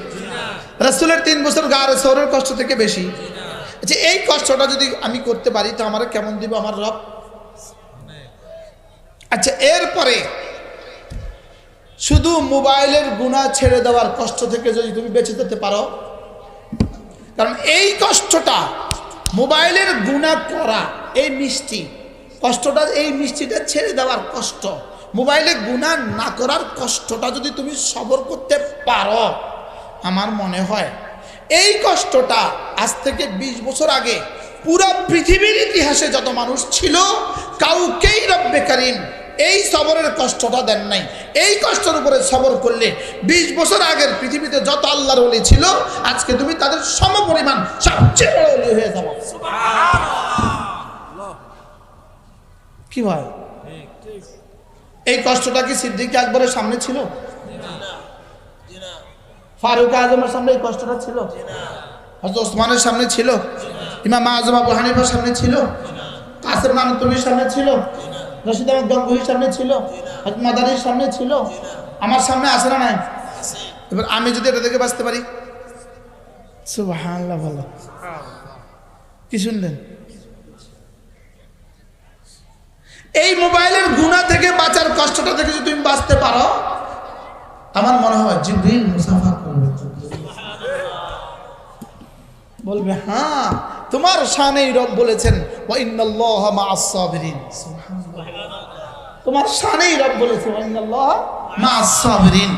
রাসূলের 3 বছর গারে সওরের কষ্ট থেকে বেশি? আচ্ছা, এই কষ্টটা যদি আমি করতে পারি তো আমার কেমন দিব আমার রব? আচ্ছা, এরপরে শুধু মোবাইলের গুনাহ ছেড়ে দেওয়ার কষ্ট থেকে যদি তুমি বেঁচে যেতে পারো, কারণ এই কষ্টটা, মোবাইলের গুনাহ করা, এই মিষ্টি কষ্টটা, এই মিষ্টিটা ছেড়ে দেওয়ার কষ্ট, মোবাইলে গুনাহ না করার কষ্টটা যদি তুমি সবর করতে পারো, আমার মনে হয় এই কষ্টটা আজ থেকে 20 বছর আগে পুরো পৃথিবীর ইতিহাসে যত মানুষ ছিল, কাউকেই রব্বে কারীম এই সবরের কষ্টটা দেন নাই। এই কষ্টের উপরে সবর করলে 20 বছর আগের পৃথিবীতে যত আল্লাহর ওলি ছিল আজকে তুমি তাদের সমপরিমাণ সবচেয়ে বড় ওলি হয়ে যাবে। কি ভাই, এই কষ্টটা কি সিদ্দিক আকবরের সামনে ছিল? ফারুক আজমের সামনে এই কষ্টটা ছিল? হযরত ওসমানের সামনে ছিল? ইমাম আযম আবু হানিফার সামনে ছিল? কাসেম নানুতুবির সামনে ছিল? রশিদ আহমদ গঙ্গোহীর সামনে ছিল? হযরত মাদানির সামনে ছিল? আমার সামনে আছে না নাই? এবার আমি যদি এটা থেকে বাঁচতে পারি, সুবহানাল্লাহ। বলো, কি শুনলেন? এই মোবাইলের গুনাহ থেকে বাঁচার কষ্টটা থেকে যদি তুমি বাঁচতে পারো, আমার মনে হয় জিবরিল মুসাফা করবে, বলবে হ্যাঁ তোমার শানেই রব বলেছেন ওয়া ইন্নাল্লাহা মাআস সাবিরিন। তোমার শানেই রব বলেছেন ওয়া ইন্নাল্লাহা মাআস সাবিরিন।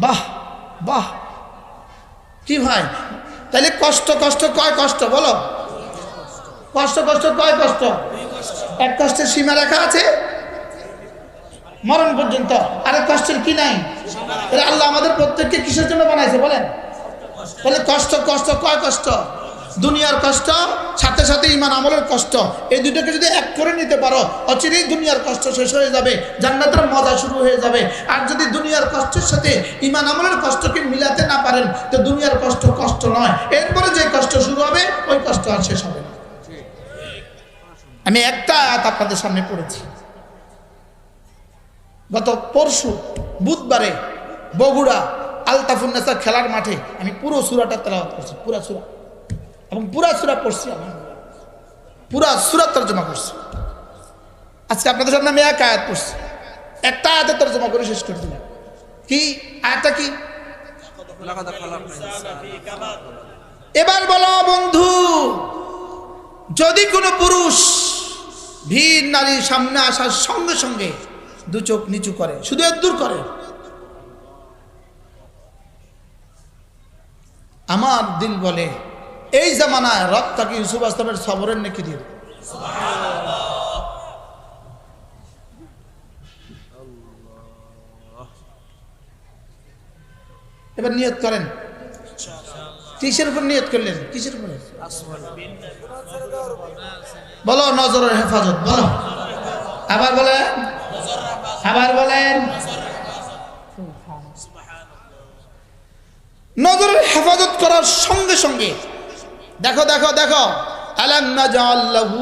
বাহ বাহ, কি ভাই, তাহলে কষ্ট কষ্ট কয় কষ্ট বলো? কষ্ট কষ্ট কয় কষ্ট? এক কষ্টের সীমা রেখা আছে মরণ পর্যন্ত, আরেক কষ্টের কি নাই? আল্লাহ আমাদের প্রত্যেককে কিসের জন্য বানাইছে বলেন? তাহলে কষ্ট কষ্ট কয় কষ্ট? দুনিয়ার কষ্ট সাথে সাথে ঈমান আমলের কষ্ট, এই দুটোকে যদি এক করে নিতে পারো অচিরেই দুনিয়ার কষ্ট শেষ হয়ে যাবে, জান্নাতের মজা শুরু হয়ে যাবে। আর যদি দুনিয়ার কষ্টের সাথে ঈমান আমলের কষ্টকে মিলাতে না পারেন তো দুনিয়ার কষ্ট কষ্ট নয়, এরপরে যে কষ্ট শুরু হবে ওই কষ্ট আর শেষ হবে না। আমি একটা আয়াত আপনাদের সামনে পড়েছি গত পরশু বুধবারে বগুড়া আলতাফুন্নেসা খেলার মাঠে। আমি পুরো সূরাটা তেলাওয়াত করছি, পুরো সূরা, এবং পুরো সূরা পড়ছি, আমি পুরো সূরা তরজমা করছি। আজকে আপনাদের সামনে আমি এক আয়াত পড়ছি, একটা আয়াতের তরজমা করে শেষ করে দিলাম। কি আয়াতটা? কি? এবার বলো বন্ধু, যদি কোনো পুরুষ ভিন নারীর সামনে আসার সঙ্গে সঙ্গে দু চোখ নিচু করে, শুধু এর দূর করে, আমার দিল বলে এই জামানায় রব তাকে ইউসুফ আসলামের সবরের নেকি দিবে। এবার নিয়ত করেন, কিসের উপর নিয়ত করলেন? কিসের উপরে? বলো নজরের হেফাজত। বলো, আবার বলেন, আবার বলেন। নজরের হেফাজত করার সঙ্গে সঙ্গে দেখো দেখো দেখো, আলাম নাজআল লাহু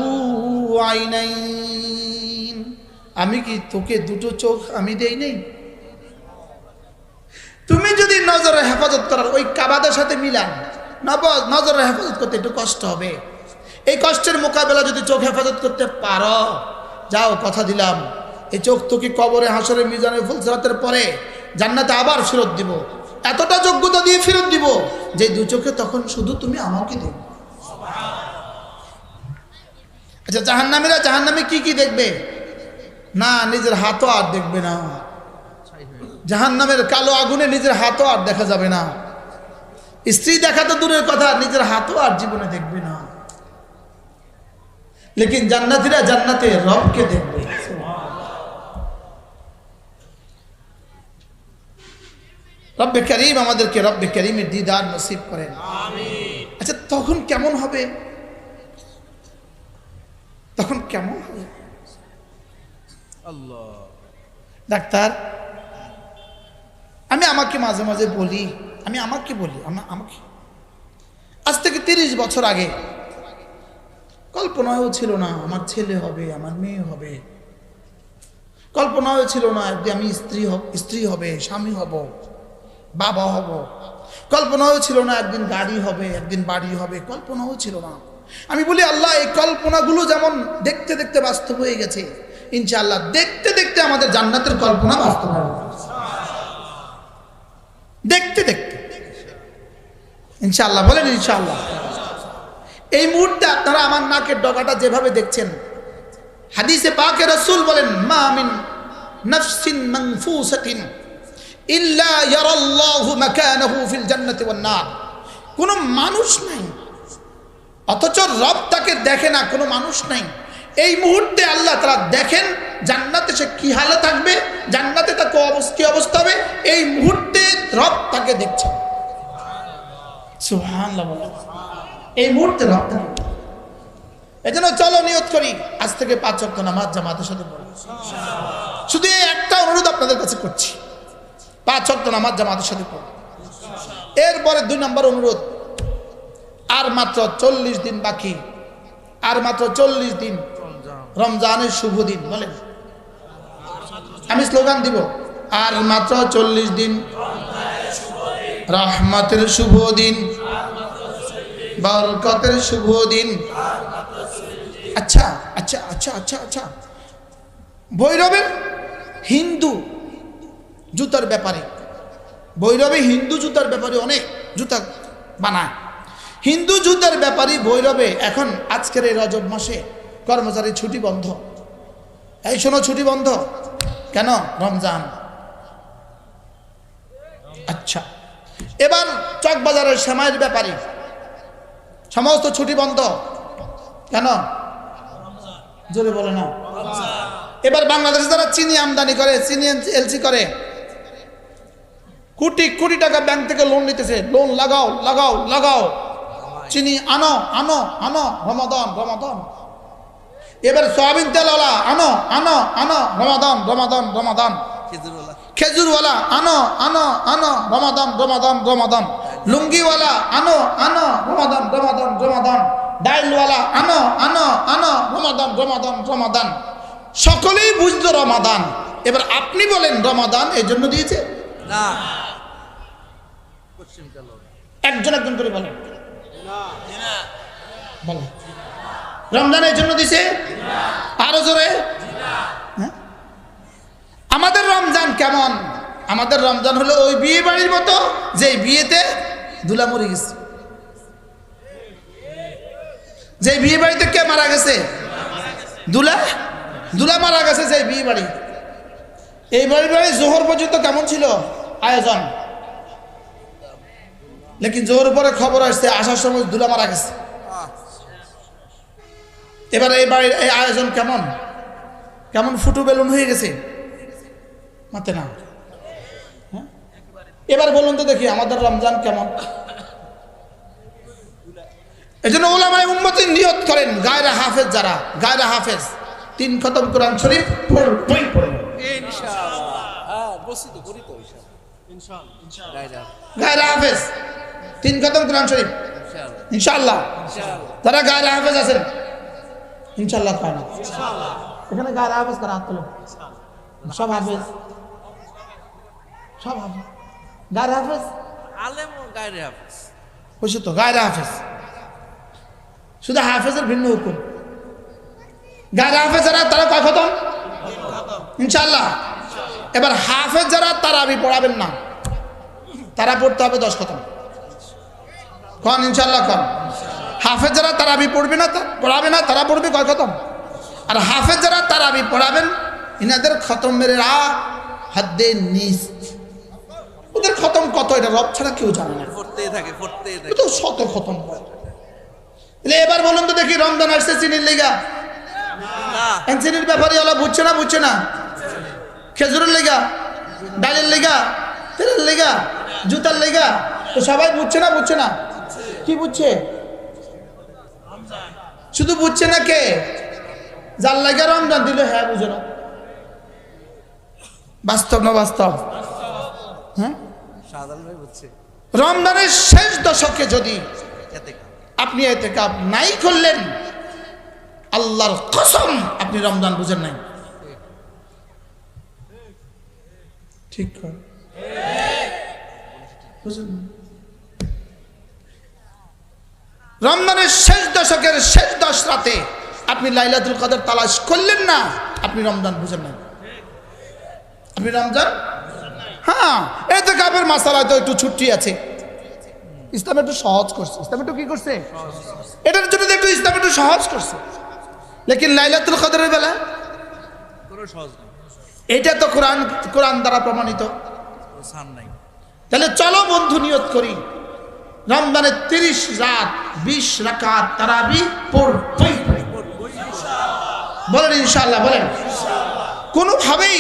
আইনাইন, আমি কি তোকে দুটো চোখ আমি দেই নাই? তুমি যদি নজরের হেফাজত করার ওই কাবাদের সাথে মিলান, নজরের হেফাজত করতে একটু কষ্ট হবে। এই কষ্টের মোকাবেলা যদি চোখ হেফাজত করতে পারো, যাও কথা দিলাম এই চোখ তোকে কবরে হাসরে মিজানে ফুলসিরাতের পরে জান্নাতে আবার ফেরত দিব, এতটা যোগ্যতা দিয়ে ফেরত দিব যে দু চোখে তখন শুধু তুমি আমাকে দেখবে। আচ্ছা, জাহান্নামীরা জাহান্নামে কি কি দেখবে? না, নিজের হাতও আর দেখবে না। জাহান্নামের কালো আগুনে নিজের হাতও আর দেখা যাবে না। স্ত্রী দেখা তো দূরের কথা, নিজের হাতও আর জীবনে দেখবে না। লেকিন জান্নাতীরা জান্নাতে রবকে দেখবে। রব্বে করিম আমাদেরকে রব্বে করিমের দিদার নসিব করেন। আচ্ছা, তখন কেমন হবে? তখন কেমন হবে? আল্লাহ, ডাক্তার, আমি আমাকে মাঝে মাঝে বলি, আমাকে আজ থেকে 30 বছর আগে কল্পনাও ছিল না আমার ছেলে হবে, আমার মেয়ে হবে। কল্পনাও ছিল না একদিন আমি স্ত্রী হবে, স্বামী হব, বাবা হব। কল্পনাও ছিল না একদিন গাড়ি হবে, একদিন বাড়ি হবে। কল্পনাও ছিল না। আমি বলি আল্লাহ, এই কল্পনাগুলো যেমন দেখতে দেখতে বাস্তব হয়ে গেছে, ইনশাআল্লাহ দেখতে দেখতে আমাদের জান্নাতের কল্পনা বাস্তব হবে। দেখতে দেখতে ইনশাআল্লাহ, বলেন ইনশাআল্লাহ। এই মুহূর্তে আপনারা আমার নাকের ডগাটা যেভাবে দেখছেন, হাদিসে পাকে রাসূল বলেন, মা মিন নাফসিন মানফুসাতিন ইল্লা ইয়ারাল্লাহু মাকানাহু ফিল জান্নাতি ওয়ান নার। কোনো মানুষ নাই, অথচ রব তাকে দেখে না। কোনো মানুষ নাই, এই মুহূর্তে আল্লাহ তাআলা দেখেন জান্নাতে সে কি হালে থাকবে, জান্নাতে তার কি অবস্থা হবে, এই মুহূর্তে রব তাকে দেখছেন। সুবহানাল্লাহ। এই মুহূর্তে রব তাকে, এজন্য চলো নিয়ত করি আজ থেকে 5 ওয়াক্ত নামাজ জামাতের সাথে পড়ব। শুধু এই একটা অনুরোধ আপনাদের কাছে করছি, 5 ওয়াক্ত নামাজ জামাতের সাথে পড়ব। এরপরে 2 নম্বর অনুরোধ, আর মাত্র 40 দিন বাকি, আর মাত্র 40 দিন রমজানের শুভ দিন। বলেন, আমি স্লোগান দিব, আর মাত্র 40 দিন রহমতের শুভ দিন, বরকতের শুভ দিন। আচ্ছা আচ্ছা আচ্ছা আচ্ছা আচ্ছা, ভৈরবের হিন্দু জুতার ব্যাপারে, ভৈরবে হিন্দু জুতার ব্যাপারে অনেক জুতা বানায়। হিন্দু জুতার ব্যাপারী ভৈরবে এখন আজকের এই রজব মাসে কর্মচারী ছুটি বন্ধ। এই শোনো, ছুটি বন্ধ কেন? রমজান। আচ্ছা, এবার চকবাজারের সেমাইয়ের ব্যাপারী সমস্ত ছুটি বন্ধ কেন? জোরে বলে না। এবার বাংলাদেশে যারা চিনি আমদানি করে, চিনি এলসি করে, কোটি কোটি টাকা ব্যাংক থেকে লোন নিতেছে, লোন লাগাও লাগাও লাগাও, চিনি আনো আনো আনো, রমাদান রমাদান। এবার সয়াবিন তেলওয়ালা আনো আনো আনো, রমাদান রমাদান রমাদান। খেজুরওয়ালা আনো আনো আনো, রমাদান রমাদান রমাদান। লুঙ্গিওয়ালা আনো আনো, রমাদান রমাদান রমাদান। ডাইলওয়ালা আনো আনো আনো, রমাদান রমাদান রমাদান। সকলেই বুঝতো রমাদান। এবার আপনি বলেন রমাদান এই জন্য দিয়েছে না? একজন একজন করে বলেন, বলেন রমজান এই জন্য দিছে? আরো জোরে। আমাদের রমজান কেমন? আমাদের রমজান হলো ওই বিয়ে বাড়ির মতো যে বিয়েতে দুলা মরে গেছে। যে বিয়ে বাড়িতে কে মারা গেছে? দুলা, দুলা মারা গেছে যে বিয়ে বাড়ি। এই বাড়ি জোহর পর্যন্ত কেমন ছিল আয়োজন, লেকিন জোহর পরে খবর আসছে আসার সময় দুলা মারা গেছে। এবার এই বাড়ির এই আয়োজন কেমন, কেমন ফুটু বেলুন হয়ে গেছে মাতে না। এবার বলুন তো দেখি আমাদের রমজান কেমন? এই জন্য ওলামায়ে উম্মতি নিয়ত করেন, গায়রা হাফেজ যারা, গায়রা হাফেজ 3 খতম কোরআন শরীফ পড়বেন ইনশাআল্লাহ। হ্যাঁ বসি তো করি তো ইনশাআল্লাহ। গায়রা হাফেজ 3 খতম কোরআন শরীফ ইনশাআল্লাহ। যারা গায়রা হাফেজ আছেন ইনশাআল্লাহ পায় না। এখানে গায়রা হাফেজ কারা হাত তোলেন? সব হাফেজ, সব হাফেজ। গায়রা হাফেজ আলেম ও গায়রে হাফেজ বুঝছো তো? গায়রা হাফেজ, শুধু হাফেজের ভিন্ন হুকুম। গায়রা হাফেজ যারা তারা কয় খতম? ইনশাআল্লাহ। এবার হাফেজ যারা তারাবি পড়াবেন না, তারা পড়তে হবে 10 খতম। কন ইনশাআল্লাহ কন। হাফেজ যারা তারাবি পড়বে না, পড়াবে না, তারা পড়বে কয় খতম? আর হাফেজ যারা তারাবি পড়াবেন ইনাদের খতম মেরে হাদ্দে নিস। ওদের খতম কত এটা রব ছাড়া কেউ জানে না, পড়তেই থাকে পড়তেই থাকে, তো শত খতম পড়ে। এবার বলুন তো দেখি রমজান আসছে চিনির লেগা না, চিনির ব্যাপারে ওরা বুঝছে না? বুঝছে না? খেজুরের লেগা, ডালের লেগা, তেলের লেগা, জুতার লেগা, তো সবাই বুঝছে না? বুঝছে না? কি বুঝছে? শুধু বুঝছে না কে? যার লেগা রমজান দিল, হ্যাঁ বুঝে না। বাস্তব না বাস্তব? হ্যাঁ, সাধারণ ভাই বুঝছে। রমজানের শেষ দশকে যদি আপনি ইতিকাফ নাই করলেন, আল্লাহর কসম আপনি রমজান বুঝেন নাই। ঠিক রমজানের শেষ দশকের শেষ 10 রাতে আপনি লাইলাতুল কদর তালাশ করলেন না, আপনি রমজান বুঝেন নাই। আপনি রমজান, হ্যাঁ ইতিকাফের মাসালা তো একটু ছুটি আছে, ইসলাম একটু সহজ করছে। ইসলাম একটু কি করছে? এটার জন্য একটু ইসলাম একটু সহজ করছে। লেকিন লাইলাতুল কদরের বেলা কোনো সহজ না, এটা তো কোরআন দ্বারা প্রমাণিত। তাহলে চলো বন্ধু নিয়ত করি রমজানের 30 রাত 20 রাকাত তারাবি পড়বই। বলেন ইনশাআল্লাহ, বলেন। কোনোভাবেই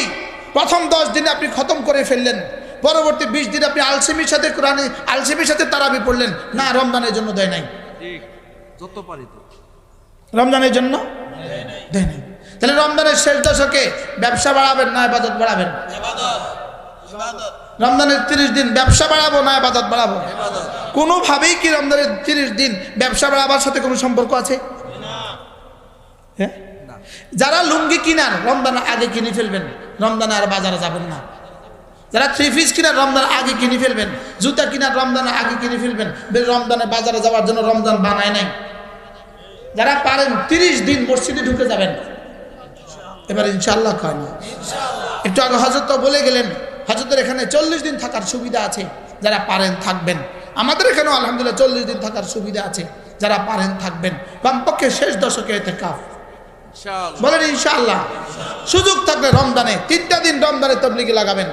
প্রথম 10 দিনে আপনি খতম করে ফেললেন, পরবর্তী 20 দিন আপনি আলসেমির সাথে কোরআনে আলসেমির সাথে তারাবি পড়লেন না, রমজানের জন্য দেয় নাই। ঠিক, যত পারি তো রমজানের জন্য দেয় নাই। তাহলে রমজানের শেষ দশকে ব্যবসা বাড়াবেন না ইবাদত বাড়াবেন? রমজানের 30 দিন ব্যবসা বাড়াবো না ইবাদত বাড়াবো? কোনোভাবেই কি রমজানের 30 দিন ব্যবসা বাড়াবার সাথে কোনো সম্পর্ক আছে? হ্যাঁ, যারা লুঙ্গি কিনার রমজানের আগে কিনে ফেলবেন, রমজানে আর বাজারে যাবেন না। যারা 3 পিস কিনার রমজান আগে কিনে ফেলবেন, জুতা কিনার রমজানের আগে কিনে ফেলবেন, রমজানে বাজারে যাওয়ার জন্য রমজান বানায় নাই। যারা পারেন 30 দিন মসজিদে ঢুকে যাবেন, এবার ইনশাআল্লাহ কয় না। একটু আগে হযরত তো বলে গেলেন, হযরতের এখানে 40 দিন থাকার সুবিধা আছে, যারা পারেন থাকবেন। আমাদের এখানেও আলহামদুলিল্লাহ 40 দিন থাকার সুবিধা আছে, যারা পারেন থাকবেন। কমপক্ষে শেষ দশকে ইতিকাফ, বলেন ইনশাআল্লাহ। সুযোগ থাকলে রমজানে 3টা দিন রমজানে তাবলীগে লাগাবেন,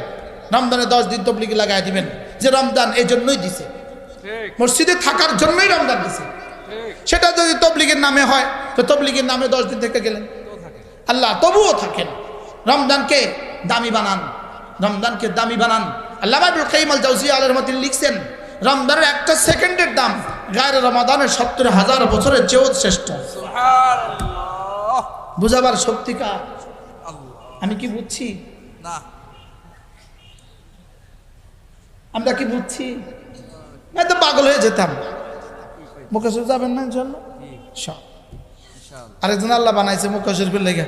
রমজানে 10 দিন তাবলীগে লাগাই দিবেন, যে রমজান এই জন্যই দিছে, মসজিদে থাকার জন্যই রমজান দিছে। সেটা যদি তাবলীগের নামে হয় তো তাবলীগের নামে 10 দিন থেকে গেলেন, আল্লাহ তবুও থাকেন। রমজানকে দামি বানান, রমজানকে দামি বানান। আল্লামা ইবনুল কাইয়িম আল জাওজিয়া আলাইহির রহমাতুল্লাহ লিখছেন, রমজানের একটা সেকেন্ডের দাম গায়রে রমাদানের 70,000 বছরের চেয়েও শ্রেষ্ঠ। সুবহানাল্লাহ। বুঝাবার শক্তি কার? আমি কি বুঝছি? না, আমরা কি বুঝছি? না তো পাগল হয়ে যেতাম। মুখে শরীফ যাবেন না ইনশাআল্লাহ? আরেকজন আল্লাহ বানাইছে মুখে শরীফের লেগে।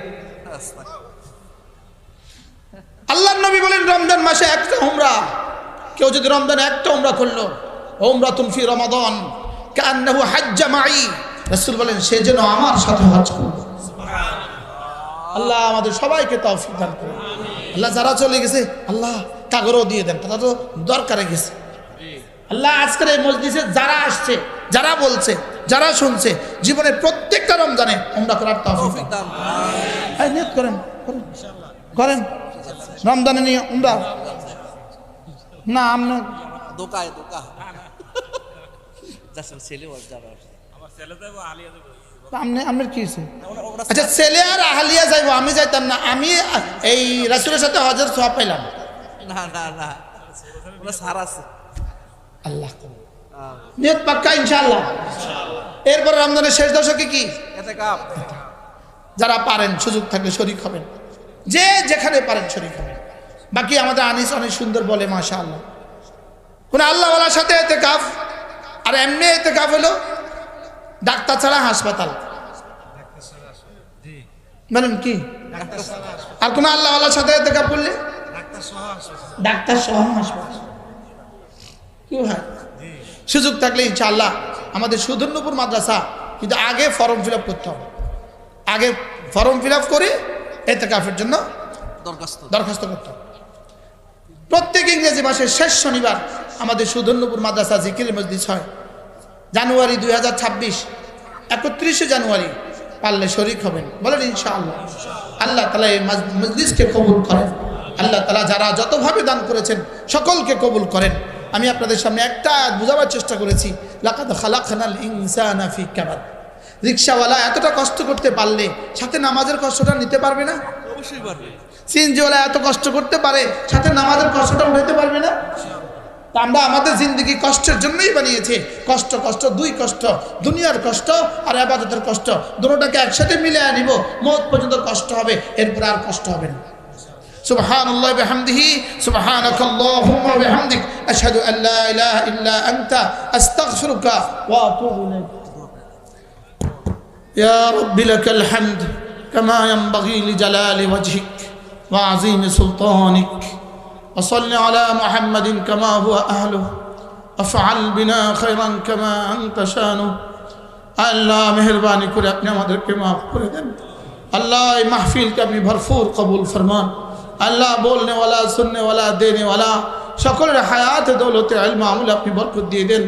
আল্লাহর নবী বলেন, রমজান মাসে একটা উমরা, কেউ যদি রমজানে একটা উমরা করলো, উমরাতুন ফি রমাদান কান্নাহু হাজ্জা মাই, রাসূল বলেন সে যেন আমার সাথে হজ করলো। আল্লাহ আমাদের সবাইকে তৌফিক দান করুন। আল্লাহ যারা চলে গেছে আল্লাহ কাগরও দিয়ে দেন, তারা তো দরকারে গেছে। আল্লাহ আজকের এই মজলিসে যারা আসছে, যারা বলছে, যারা শুনছে, জীবনের প্রত্যেকটা রমজানে উমরা করার তৌফিক দান করুন। এই নিয়ত করেন, করেন রমজানে নিয়ে উমরা। না আমরা দোকায় দোকা যাচ্ছে ছেলে ওর যাবে, আমার ছেলে যাবে আলিয়া যাবে। আপনার কি হয়েছে? আচ্ছা ছেলে আর আহলিয়া যাইবো, আমি যাইতাম না। আমি এই রাসূলের সাথে হজের সওয়াব পাইলাম। না না না, ওরা সারা আছে। আল্লাহ নিয়ত পাক্কা ইনশাআল্লাহ। এরপর রমজানের শেষ দশকে কি ইতিকাফ, যারা পারেন সুযোগ থাকলে শরীক হবেন, যে যেখানে পারেন শরীক হবেন। বাকি আমাদের আনিস অনেক সুন্দর বলে মাশাআল্লাহ, কোন আল্লাহওয়ালার সাথে ইতিকাফ। আর এমনি ইতিকাফ হলো ডাক্তার ছাড়া হাসপাতাল, বলেন কি? আর কোন আল্লাহওয়ালার সাথে ইতিকাফ করলে ডাক্তার সহ হাসপাতাল। কি হয়? সুযোগ থাকলে ইনশাআল্লাহ আমাদের সুধন্যপুর মাদ্রাসা, কিন্তু আগে ফর্ম ফিল আপ করতে হবে। আগে ফর্ম ফিল আপ করে ইতিকাফের জন্য দরখাস্ত করতে হবে। প্রত্যেক ইংরেজি মাসের শেষ শনিবার আমাদের সুধন্যপুর মাদ্রাসা জিকিরের মজলিস হয়। জানুয়ারি 2026 31শে জানুয়ারি পারলে শরীক হবেন, বলেন ইনশাআল্লাহ। আল্লাহ তাআলা এই মজলিসকে কবুল করেন। আল্লাহ তাআলা যারা যতভাবে দান করেছেন সকলকে কবুল করেন। আমি আপনাদের সামনে একটা বোঝাবার চেষ্টা করেছি, লাকাদ খালাকনাল ইনসানা ফি কাবাদ। রিকশাওয়ালা এতটা কষ্ট করতে পারলে সাথে নামাজের কষ্টটা নিতে পারবে না? অবশ্যই পারবে। সিনজিওয়ালা এত কষ্ট করতে পারে, সাথে নামাজের কষ্টটা উঠাতে পারবে না? তা আমরা আমাদের জিন্দগি কষ্টের জন্যই বানিয়েছি। কষ্ট কষ্ট, দুই কষ্ট, দুনিয়ার কষ্ট আর ইবাদতের কষ্ট, দুটোটাকে একসাথে মিলিয়ে নিব। মওত পর্যন্ত কষ্ট হবে, এরপর আর কষ্ট হবে না। সুবহানাল্লাহি ওয়া বিহামদিহি, সুবহানাকাল্লাহুম্মা ওয়া বিহামদিক, আশহাদু আল লা ইলাহা ইল্লা আনতা, আস্তাগফিরুকা ওয়া আতুবু ইলাইক। ইয়া রাব্বি লাকাল হামদ কামা ইয়ানবাগি লিজালালি ওয়াজহিক ওয়া আযীমি সুলতানিক। وصل على محمد كما هو أهله وفعل بنا خيرا كما أنت شانه। আল্লাহ মেহেরবানি করে আপনি আমাদেরকে মাফ করে দেন। আল্লাহ এই মাহফিলকে আপনি ভরপুর কবুল ফরমান। আল্লাহ বলনে ওয়ালা সুননে ওয়ালা দেনে ওয়ালা সকলের হায়াতে দৌলতে ইলম আমল আপনি বরকত দিয়ে দেন।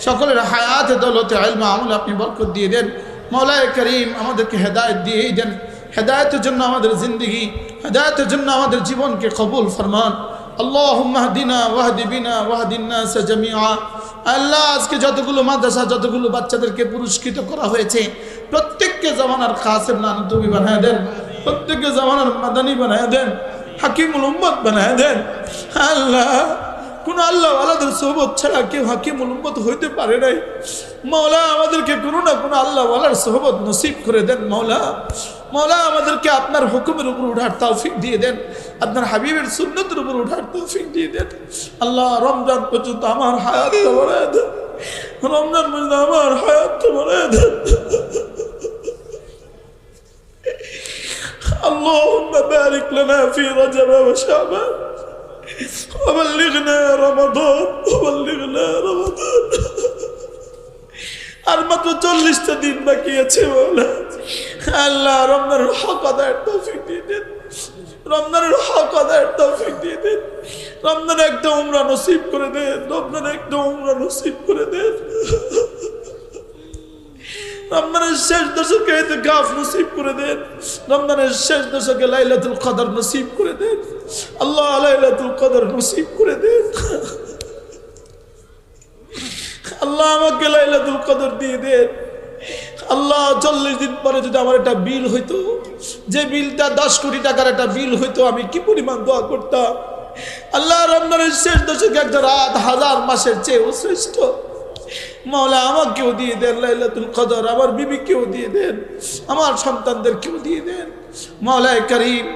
সকলের হায়াতে দৌলতে ইলম আমল আপনি বরকত দিয়ে দেন। মওলায়ে করিম আমাদেরকে হেদায়েত দিয়েই দেন। হেদায়েতের জন্য আমাদের জিন্দগি, হেদায়েতের জন্য আমাদের জীবনকে কবুল ফরমান। আল্লাহুম্মা হদিনা ওয়াহদি বিনা ওয়াহদিন নাস জামিআ। আল্লাহ আজকে যতগুলো মাদ্রাসা, যতগুলো বাচ্চাদেরকে পুরস্কৃত করা হয়েছে প্রত্যেককে জামানার কাসেম নানতুবি বানায় দেন। প্রত্যেককে জামানার মাদানী বানায় দেন, হাকিমুল উম্মত বানায় দেন। আল্লাহ কোন আল্লাহ ওয়ালাদের সোহবত ছাড়া কেউ হাকিমুল উম্মত হইতে পারে নাই। মওলা আমাদেরকে কোনো না কোনো আল্লাহ ওয়ালার সোহবত নসিব করে দেন। মওলা মওলা আমাদেরকে আপনার হুকুমের উপর উঠার তৌফিক দিয়ে দেন, আপনার হাবিবের সুন্নতের উপর উঠার তৌফিক দিয়ে দেন। আল্লাহ রমজান পর্যন্ত আমার হায়াতটা বাড়ায় দেন, রমজান পর্যন্ত আমার হায়াতটা বাড়ায় দেন। اللهم بارك لنا في رجب وشعبان وبلغنا رمضان وبلغنا رمضان। আর মাত্র 40টা দিন বাকি আছে মওলা। আল্লাহ রমজানের হক আদায়ের তৌফিক দিয়ে দেন, রমজানের হক আদায়ের তৌফিক দিয়ে দেন। রমজানে একটা উমরা নসিব করে দেন, রমজানে একটা উমরা নসিব করে দেন। রমজানের শেষ দশকে ইতিকাফ নসিব করে দেন, রমজানের শেষ দশকে লাইলাতুল কদর নসিব করে দেন। আল্লাহ লাইলাতুল কদর নসিব করে দেন। আল্লাহ আমাকে লাইলাতুল কদর দিয়ে দেন। আল্লাহ 40 দিন পরে যদি আমার একটা বিল হইতো, যে বিলটা 10 কোটি টাকার একটা বিল হইতো, আমি কি পরিমাণ দোয়া করতাম। আল্লাহ রমজানের শেষ দশকে একটা রাত 1000 মাসের চেয়েও শ্রেষ্ঠ। মওলা আমাকেও দিয়ে দেন লাইলাতুল কদর, আমার বিবিকেও দিয়ে দেন, আমার সন্তানদেরকেও দিয়ে দেন। মওলায়ে কারীম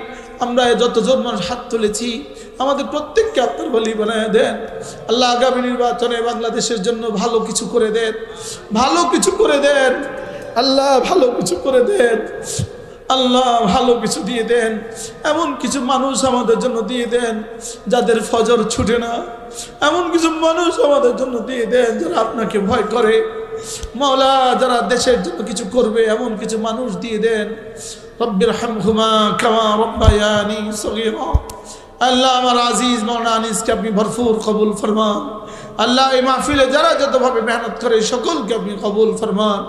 আমরা যতজন মানুষ হাত তুলেছি আমাদের প্রত্যেককে আপনার বলি বানায় দেন। আল্লাহ আগামী নির্বাচনে বাংলাদেশের জন্য ভালো কিছু করে দেন, ভালো কিছু করে দেন। আল্লাহ ভালো কিছু করে দেন, আল্লাহ ভালো কিছু দিয়ে দেন। এমন কিছু মানুষ আমাদের জন্য দিয়ে দেন যাদের ফজর ছুটে না, এমন কিছু মানুষ আমাদের জন্য দিয়ে দেন যারা আপনাকে ভয় করে। মওলা যারা দেশের জন্য কিছু করবে এমন কিছু মানুষ দিয়ে দেন। রব্বির হামহুমা কামা রব্বায়ানি সগীরা। আল্লাহ আমার আজিজ মাওলানা আনিসকে আপনি ভরপুর কবুল ফরমান। আল্লাহ এই মাহফিলে যারা যতভাবে মেহনত করে সকলকে আপনি কবুল ফরমান,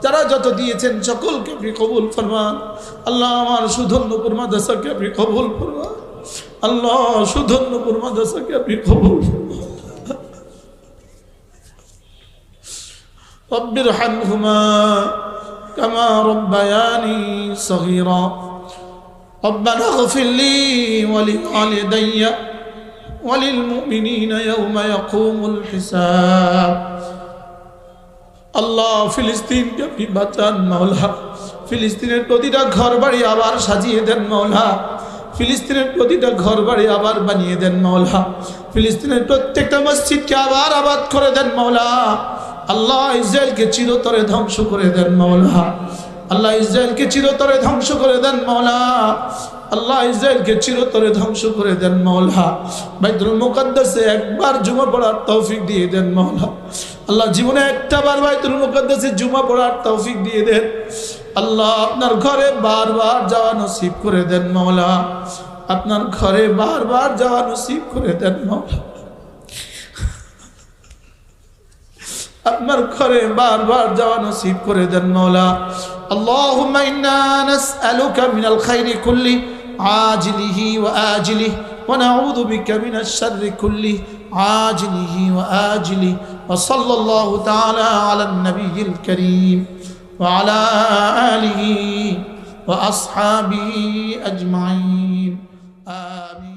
যারা যত দিয়েছেন সকলকে আপনি কবুল ফরমান। আল্লাহ আমার সুধন্যপুর মাদ্রাসাকে আপনি কবুল ফরমান। আল্লাহ সুধন্যপুর মাদ্রাসাকে আপনি কবুল ফরমান। রব্বির হামহুমা কামা রব্বায়ানি সগীরা। ربنا اغفر لي ولوالدي وللمؤمنين يوم يقوم الحساب। আল্লাহ ফিলিস্তিনকে আপনি বাঁচান মাওলা। ফিলিস্তিনের প্রতিটা ঘর বাড়ি আবার সাজিয়ে দেন মাওলা। ফিলিস্তিনের প্রতিটা ঘর বাড়ি আবার বানিয়ে দেন মাওলা। ফিলিস্তিনের প্রত্যেকটা মসজিদকে আবার আবাদ করে দেন মাওলা। আল্লাহ ইসরায়েলকে চিরতরে ধ্বংস করে দেন মাওলা। আল্লাহ ইসরায়েলকে চিরতরে ধ্বংস করে দেন মাওলা। আল্লাহ ইসরায়েলকে চিরতরে ধ্বংস করে দেন মাওলা। বাইতুল মুকাদ্দাসে একবার জুমা পড়ার তৌফিক দিয়ে দেন মাওলা। আল্লাহ জীবনে একটা বার বাইতুল মুকাদ্দাসে জুমা পড়ার তৌফিক দিয়ে দেন। আল্লাহ আপনার ঘরে বারবার যাওয়া নসিব করে দেন মাওলা। আপনার ঘরে বারবার যাওয়া নসিব করে দেন মাওলা। আপনার ঘরে বারবার যাওয়া নসিব করে দেন মাওলা। اللهم إنا نسألك من الخير كله عاجله وآجله ونعوذ بك من الشر كله عاجله وآجله وصلى الله تعالى على النبي الكريم وعلى آله وأصحابه أجمعين آمين.